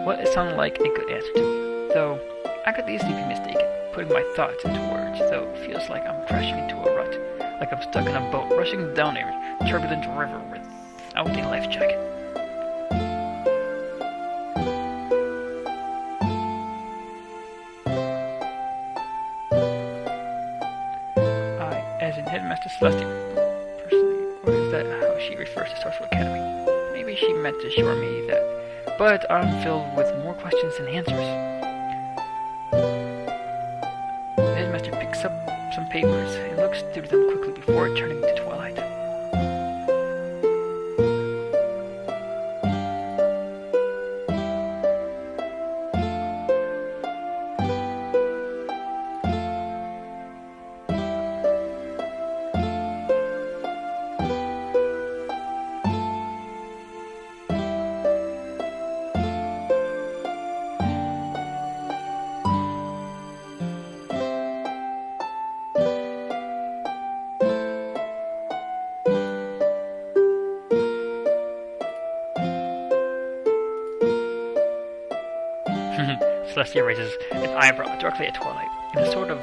Speaker 1: Well, it sounded like a good answer to me, though I could easily be mistaken, putting my thoughts into words, though it feels like I'm crashing into a rut, like I'm stuck in a boat rushing down a turbulent river without a life jacket. As in Headmistress Celestia, personally, or is that how she refers to Starswirl Academy? Maybe she meant to assure me that, but I'm filled with more questions than answers. The Headmaster picks up some papers and looks through them quickly before turning to twilight. Celestia raises an eyebrow directly at Twilight, in a sort of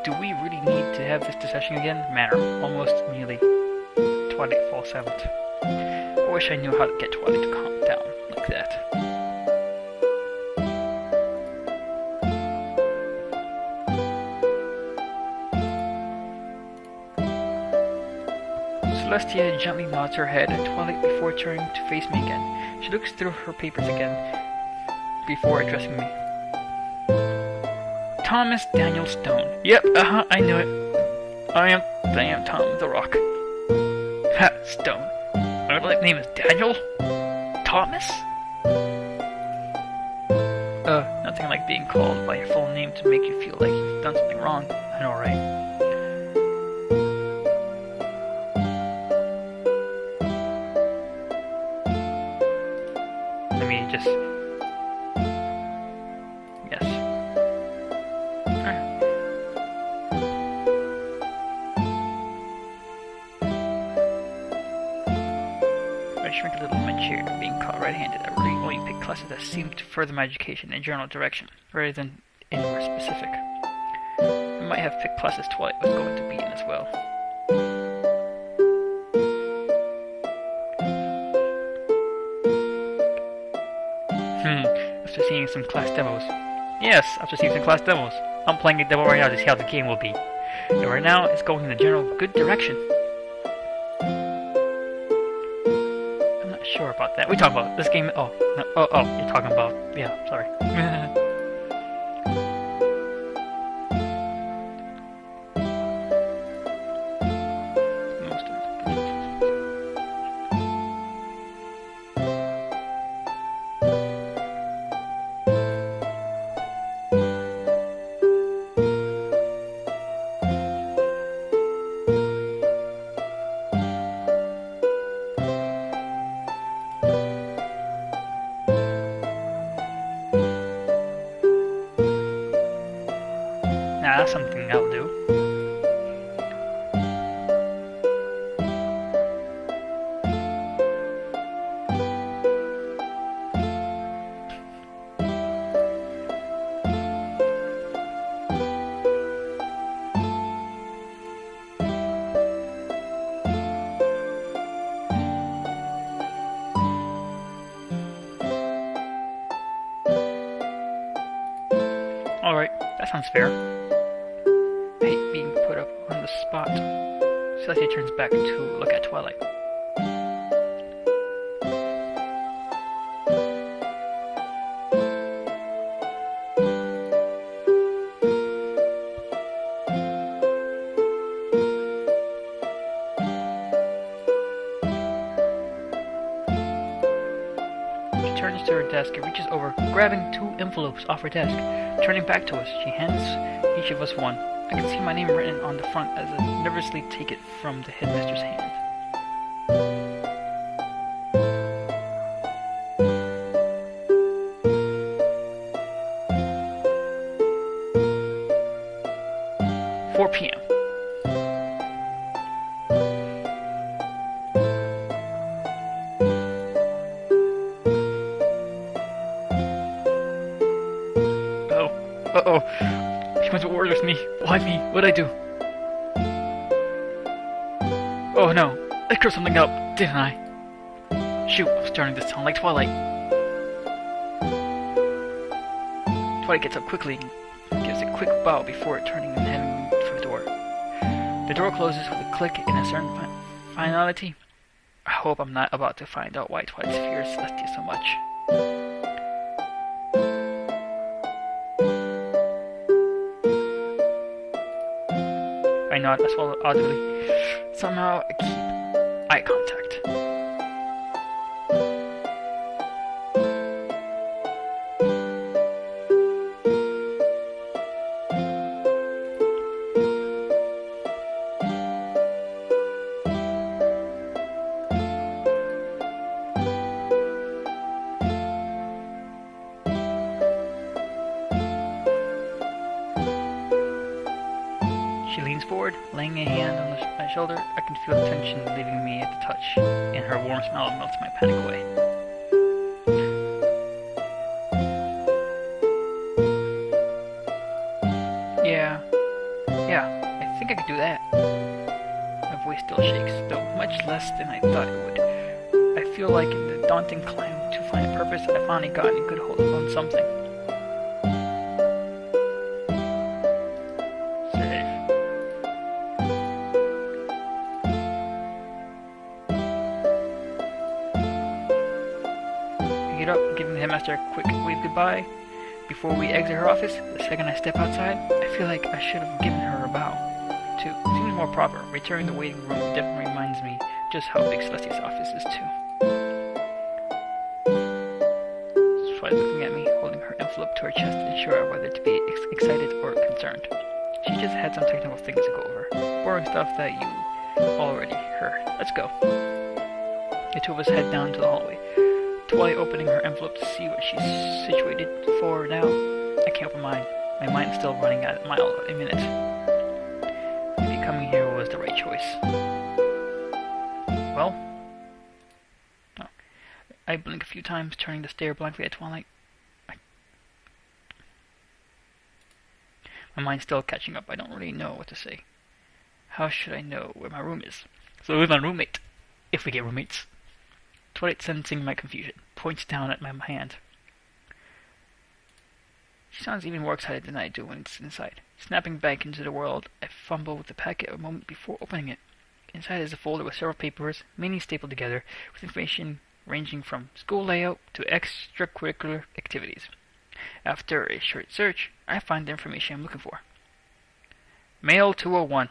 Speaker 1: "do we really need to have this discussion again?" manner, almost immediately. Twilight falls silent. I wish I knew how to get Twilight to calm down like that. Celestia gently nods her head at Twilight before turning to face me again. She looks through her papers again before addressing me. Thomas Daniel Stone. Yep, I knew it. I am Tom the Rock. Ha, Stone. My real name is Daniel? Thomas? Nothing like being called by your full name to make you feel like you've done something wrong. I know, right? Let me just... Yes. I shrink a little in my chair, being caught red-handed. I really only pick classes that seem to further my education in general direction, rather than anywhere specific. I might have picked classes Twilight was going to be in as well. After seeing some class demos. Yes, after seeing some class demos. I'm playing a demo right now to see how the game will be. And right now, it's going in the general good direction. I'm not sure about that. We talk about this game. Oh, no, oh, you're talking about. Yeah, sorry. That's something I'll do. Alright, that sounds fair. I hate being put up on the spot. Celestia turns back to look at Twilight. She turns to her desk and reaches over, grabbing 2 envelopes off her desk. Turning back to us, she hands each of us one. I can see my name written on the front as I nervously take it from the headmistress' hand. PM. Uh-oh. She wants to war with me. Why me? What'd I do? Oh no. I screwed something up, didn't I? Shoot, I'm starting to sound like Twilight. Twilight gets up quickly and gives a quick bow before turning and heading for the door. The door closes with a click and a certain finality. I hope I'm not about to find out why Twilight fears Celestia so much. I nod as well audibly. Somehow I keep eye contact. She leans forward, laying a hand on my shoulder. I can feel the tension leaving me at the touch, and her warm smile melts my panic away. Yeah, I think I could do that. My voice still shakes, though much less than I thought it would. I feel like in the daunting climb to find a purpose, I finally gotten a good hold on something. Up, giving the headmaster a quick wave goodbye before we exit her office. The second I step outside, I feel like I should have given her a bow, too. It seems more proper. Returning the waiting room definitely reminds me just how big Celestia's office is, too. She's looking at me, holding her envelope to her chest, unsure whether to be excited or concerned. She just had some technical things to go over. Boring stuff that you already heard. Let's go. The two of us head down to the hallway. Twilight opening her envelope to see what she's situated for now. I can't open mine. My mind's still running at a mile a minute. Maybe coming here was the right choice. Well, no. I blink a few times, turning to stare blankly at Twilight. My mind's still catching up. I don't really know what to say. How should I know where my room is? So with my roommate, if we get roommates. Twilight, sensing my confusion, points down at my hand. She sounds even more excited than I do when it's inside. Snapping back into the world, I fumble with the packet a moment before opening it. Inside is a folder with several papers, mainly stapled together, with information ranging from school layout to extracurricular activities. After a short search, I find the information I'm looking for. Mail 201.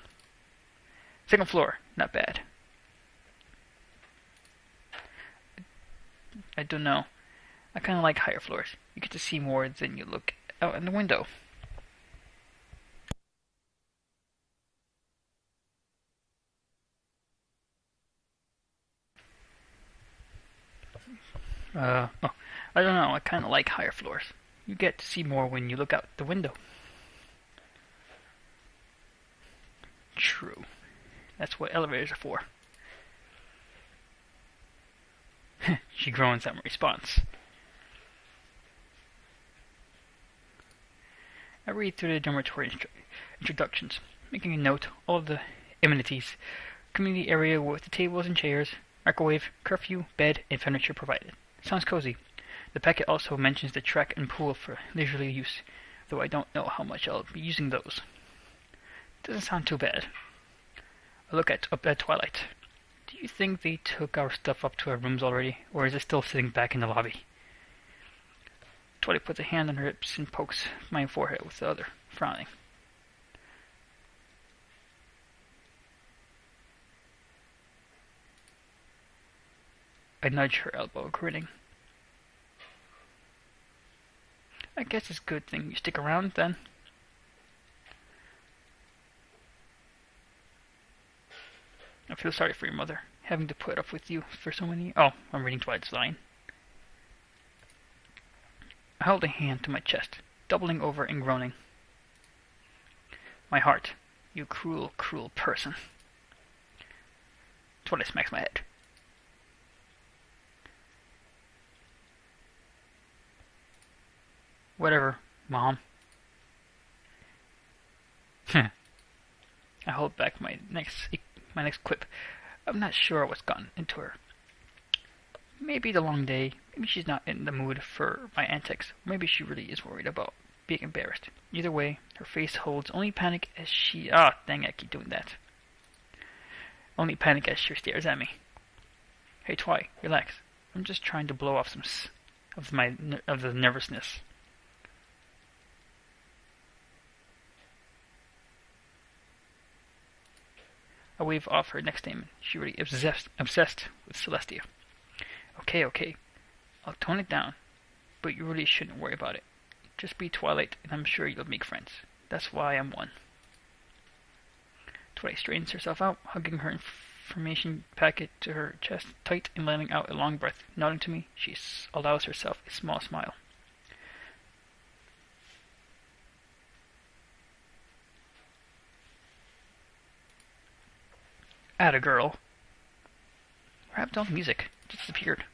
Speaker 1: Second floor, not bad. I don't know. I kind of like higher floors. You get to see more than you look out in the window. I don't know. I kind of like higher floors. You get to see more when you look out the window. True. That's what elevators are for. She groans at my response. I read through the dormitory introductions, making a note all of the amenities. Community area with the tables and chairs, microwave, curfew, bed, and furniture provided. Sounds cozy. The packet also mentions the track and pool for leisurely use, though I don't know how much I'll be using those. Doesn't sound too bad. I look up at Twilight. Do you think they took our stuff up to our rooms already, or is it still sitting back in the lobby? Twilight puts a hand on her hips and pokes my forehead with the other, frowning. I nudge her elbow, grinning. I guess it's a good thing you stick around, then. I feel sorry for your mother, having to put up with you for so many... Oh, I'm reading Twilight's line. I held a hand to my chest, doubling over and groaning. My heart, you cruel, cruel person. Twilight smacks my head. Whatever, Mom. I hold back my next quip. I'm not sure what's gotten into her. Maybe the long day, maybe she's not in the mood for my antics, maybe she really is worried about being embarrassed. Either way, her face holds only panic as she... Ah, dang, I keep doing that. Only panic as she stares at me. Hey, Twi, relax. I'm just trying to blow off some of the nervousness. I wave off her next statement. She really is obsessed with Celestia. Okay. I'll tone it down, but you really shouldn't worry about it. Just be Twilight, and I'm sure you'll make friends. That's why I'm one. Twilight straightens herself out, hugging her information packet to her chest tight and letting out a long breath. Nodding to me, she allows herself a small smile. Atta girl. What happened to all the music? It disappeared.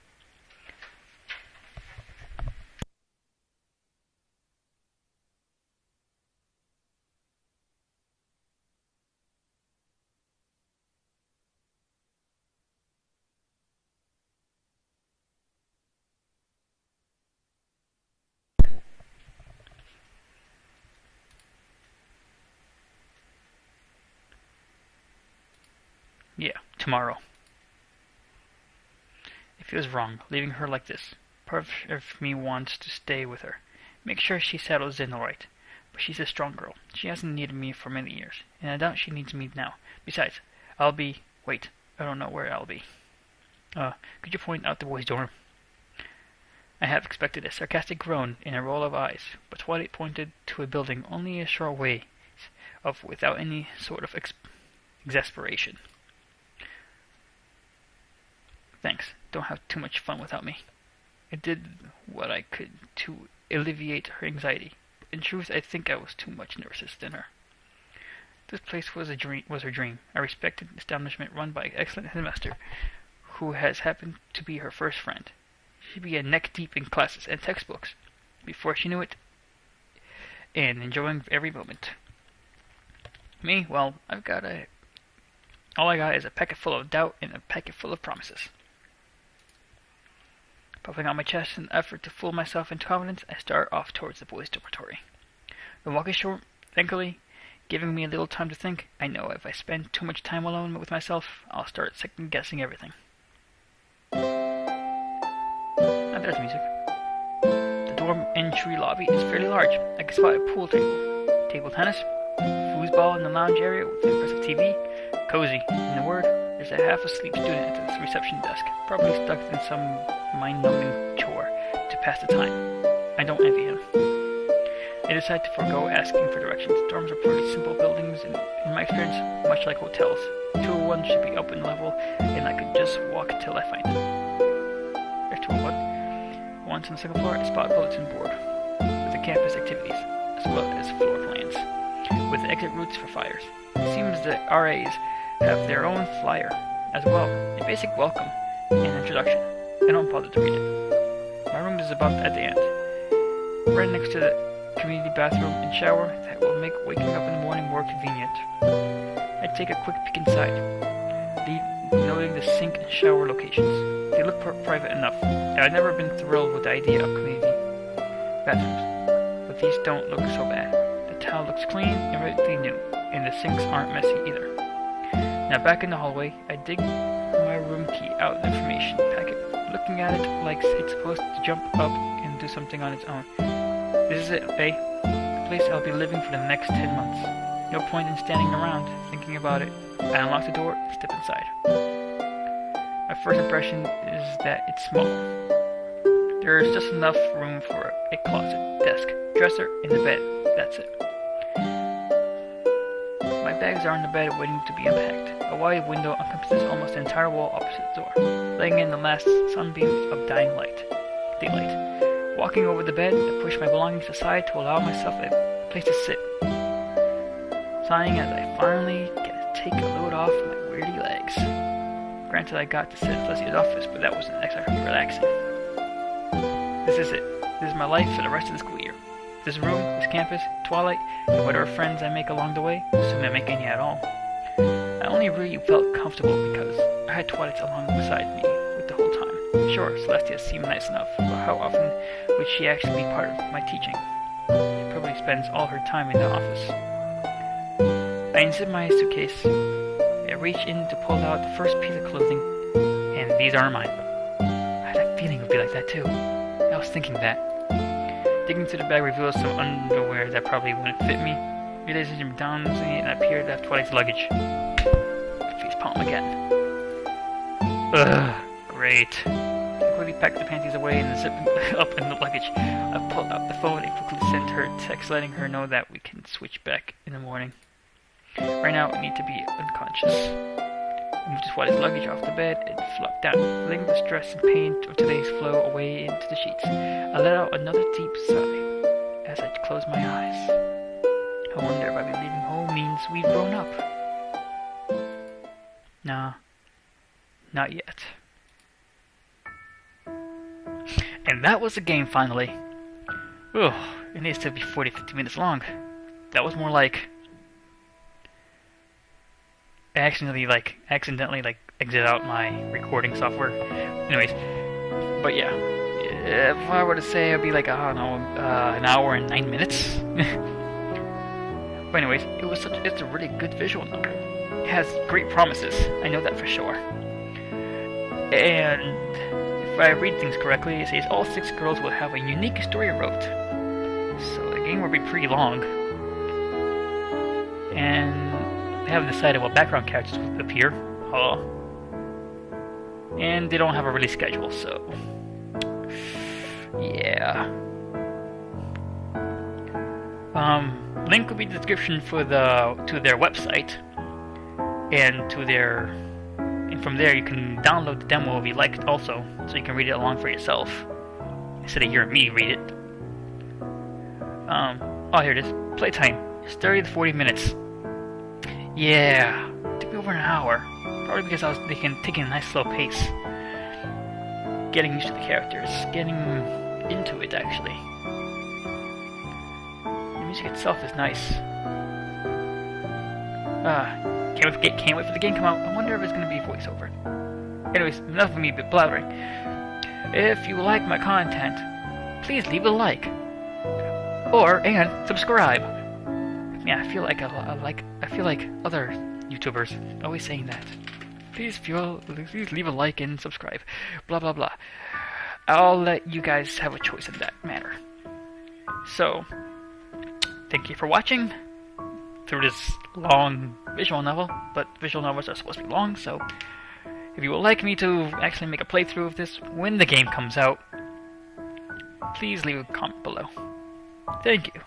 Speaker 1: Yeah, tomorrow. It feels wrong, leaving her like this. Part of me wants to stay with her, make sure she settles in alright. But she's a strong girl. She hasn't needed me for many years, and I doubt she needs me now. Besides, I'll be... Wait, I don't know where I'll be. Could you point out the boys' dorm? I have expected a sarcastic groan and a roll of eyes, but Twilight pointed to a building only a short way off without any sort of exasperation. Thanks. Don't have too much fun without me. I did what I could to alleviate her anxiety. In truth, I think I was too much nervous than her. This place was her dream. A respected establishment run by an excellent headmaster, who has happened to be her first friend. She'd be neck deep in classes and textbooks before she knew it, and enjoying every moment. Me, well, all I got is a packet full of doubt and a packet full of promises. Puffing out my chest in an effort to fool myself into confidence, I start off towards the boys' dormitory. The walk is short, thankfully, giving me a little time to think. I know if I spend too much time alone with myself, I'll start second-guessing everything. Ah, there's music. The dorm entry lobby is fairly large. I can spot a pool table tennis, foosball in the lounge area with an impressive TV, cozy. In a word, there's a half-asleep student at the reception desk, probably stuck in some mind-numbing chore to pass the time. I don't envy him. I decide to forego asking for directions. Dorms are pretty simple buildings, and in my experience, much like hotels. 201 should be open level, and I could just walk till I find it. There's 201. Once on the second floor, I spot a bulletin board with the campus activities, as well as floor plans, with exit routes for fires. It seems the RAs have their own flyer as well, a basic welcome and introduction. I don't bother to read it. My room is about at the end, right next to the community bathroom and shower that will make waking up in the morning more convenient. I take a quick peek inside, noting the sink and shower locations. They look private enough, and I've never been thrilled with the idea of community bathrooms, but these don't look so bad. The towel looks clean and relatively new, and the sinks aren't messy either. Now back in the hallway, I dig my room key out of the information packet, looking at it like it's supposed to jump up and do something on its own. This is it, eh? The place I'll be living for the next 10 months. No point in standing around, thinking about it. I unlock the door and step inside. My first impression is that it's small. There is just enough room for a closet, desk, dresser, and a bed. That's it. My bags are on the bed waiting to be unpacked. A wide window encompasses almost the entire wall opposite the door, letting in the last sunbeams of dying daylight. Walking over the bed, I push my belongings aside to allow myself a place to sit, sighing as I finally get to take a load off my weirdy legs. Granted, I got to sit in Celestia's office, but that wasn't exactly relaxing. This is it. This is my life for the rest of the school year. This room, this campus, Twilight, and whatever friends I make along the way, assuming I make any at all. I only really felt comfortable because I had Twilight alongside me with the whole time. Sure, Celestia seemed nice enough, but how often would she actually be part of my teaching? She probably spends all her time in the office. I unzip my suitcase. I reach in to pull out the first piece of clothing, and these are mine. I had a feeling it would be like that too. I was thinking that. Digging into the bag reveals some underwear that probably wouldn't fit me. Realizing McDonald's and I appeared to have Twilight's luggage. Facepalm again. Ugh, great. I quickly packed the panties away and zip up in the luggage. I pulled out the phone and quickly sent her a text letting her know that we can switch back in the morning. Right now, I need to be unconscious. I moved Twilight's luggage off the bed and flopped down, letting the stress and pain of today's flow away into the sheets. I let out another deep sigh as I closed my eyes. I wonder if I've been leaving home means we've grown up. Nah, not yet. And that was the game finally. Ugh, it needs to be 40-50 minutes long. That was more like I accidentally exit out my recording software. Anyways, but yeah, if I were to say it'd be like, I don't know, an hour and 9 minutes. But anyways, it's a really good visual novel. It has great promises, I know that for sure. And if I read things correctly, it says all 6 girls will have a unique story wrote. So the game will be pretty long. And they haven't decided what background characters will appear. And they don't have a release schedule, so yeah. Link will be in the description to their website, and from there you can download the demo if you like it also, so you can read it along for yourself instead of hearing me read it. Oh, here it is. Playtime. It's 30 to 40 minutes. Yeah, it took me over an hour. Probably because I was taking a nice slow pace. Getting used to the characters. Getting into it, actually. The music itself is nice. Can't wait for the game to come out. I wonder if it's going to be voiceover. Anyways, enough of me blathering. If you like my content, please leave a like. And subscribe. Yeah, I feel like other YouTubers always saying that. Please leave a like and subscribe. Blah blah blah. I'll let you guys have a choice in that matter. So, thank you for watching through this long visual novel, but visual novels are supposed to be long, so if you would like me to actually make a playthrough of this when the game comes out, please leave a comment below. Thank you.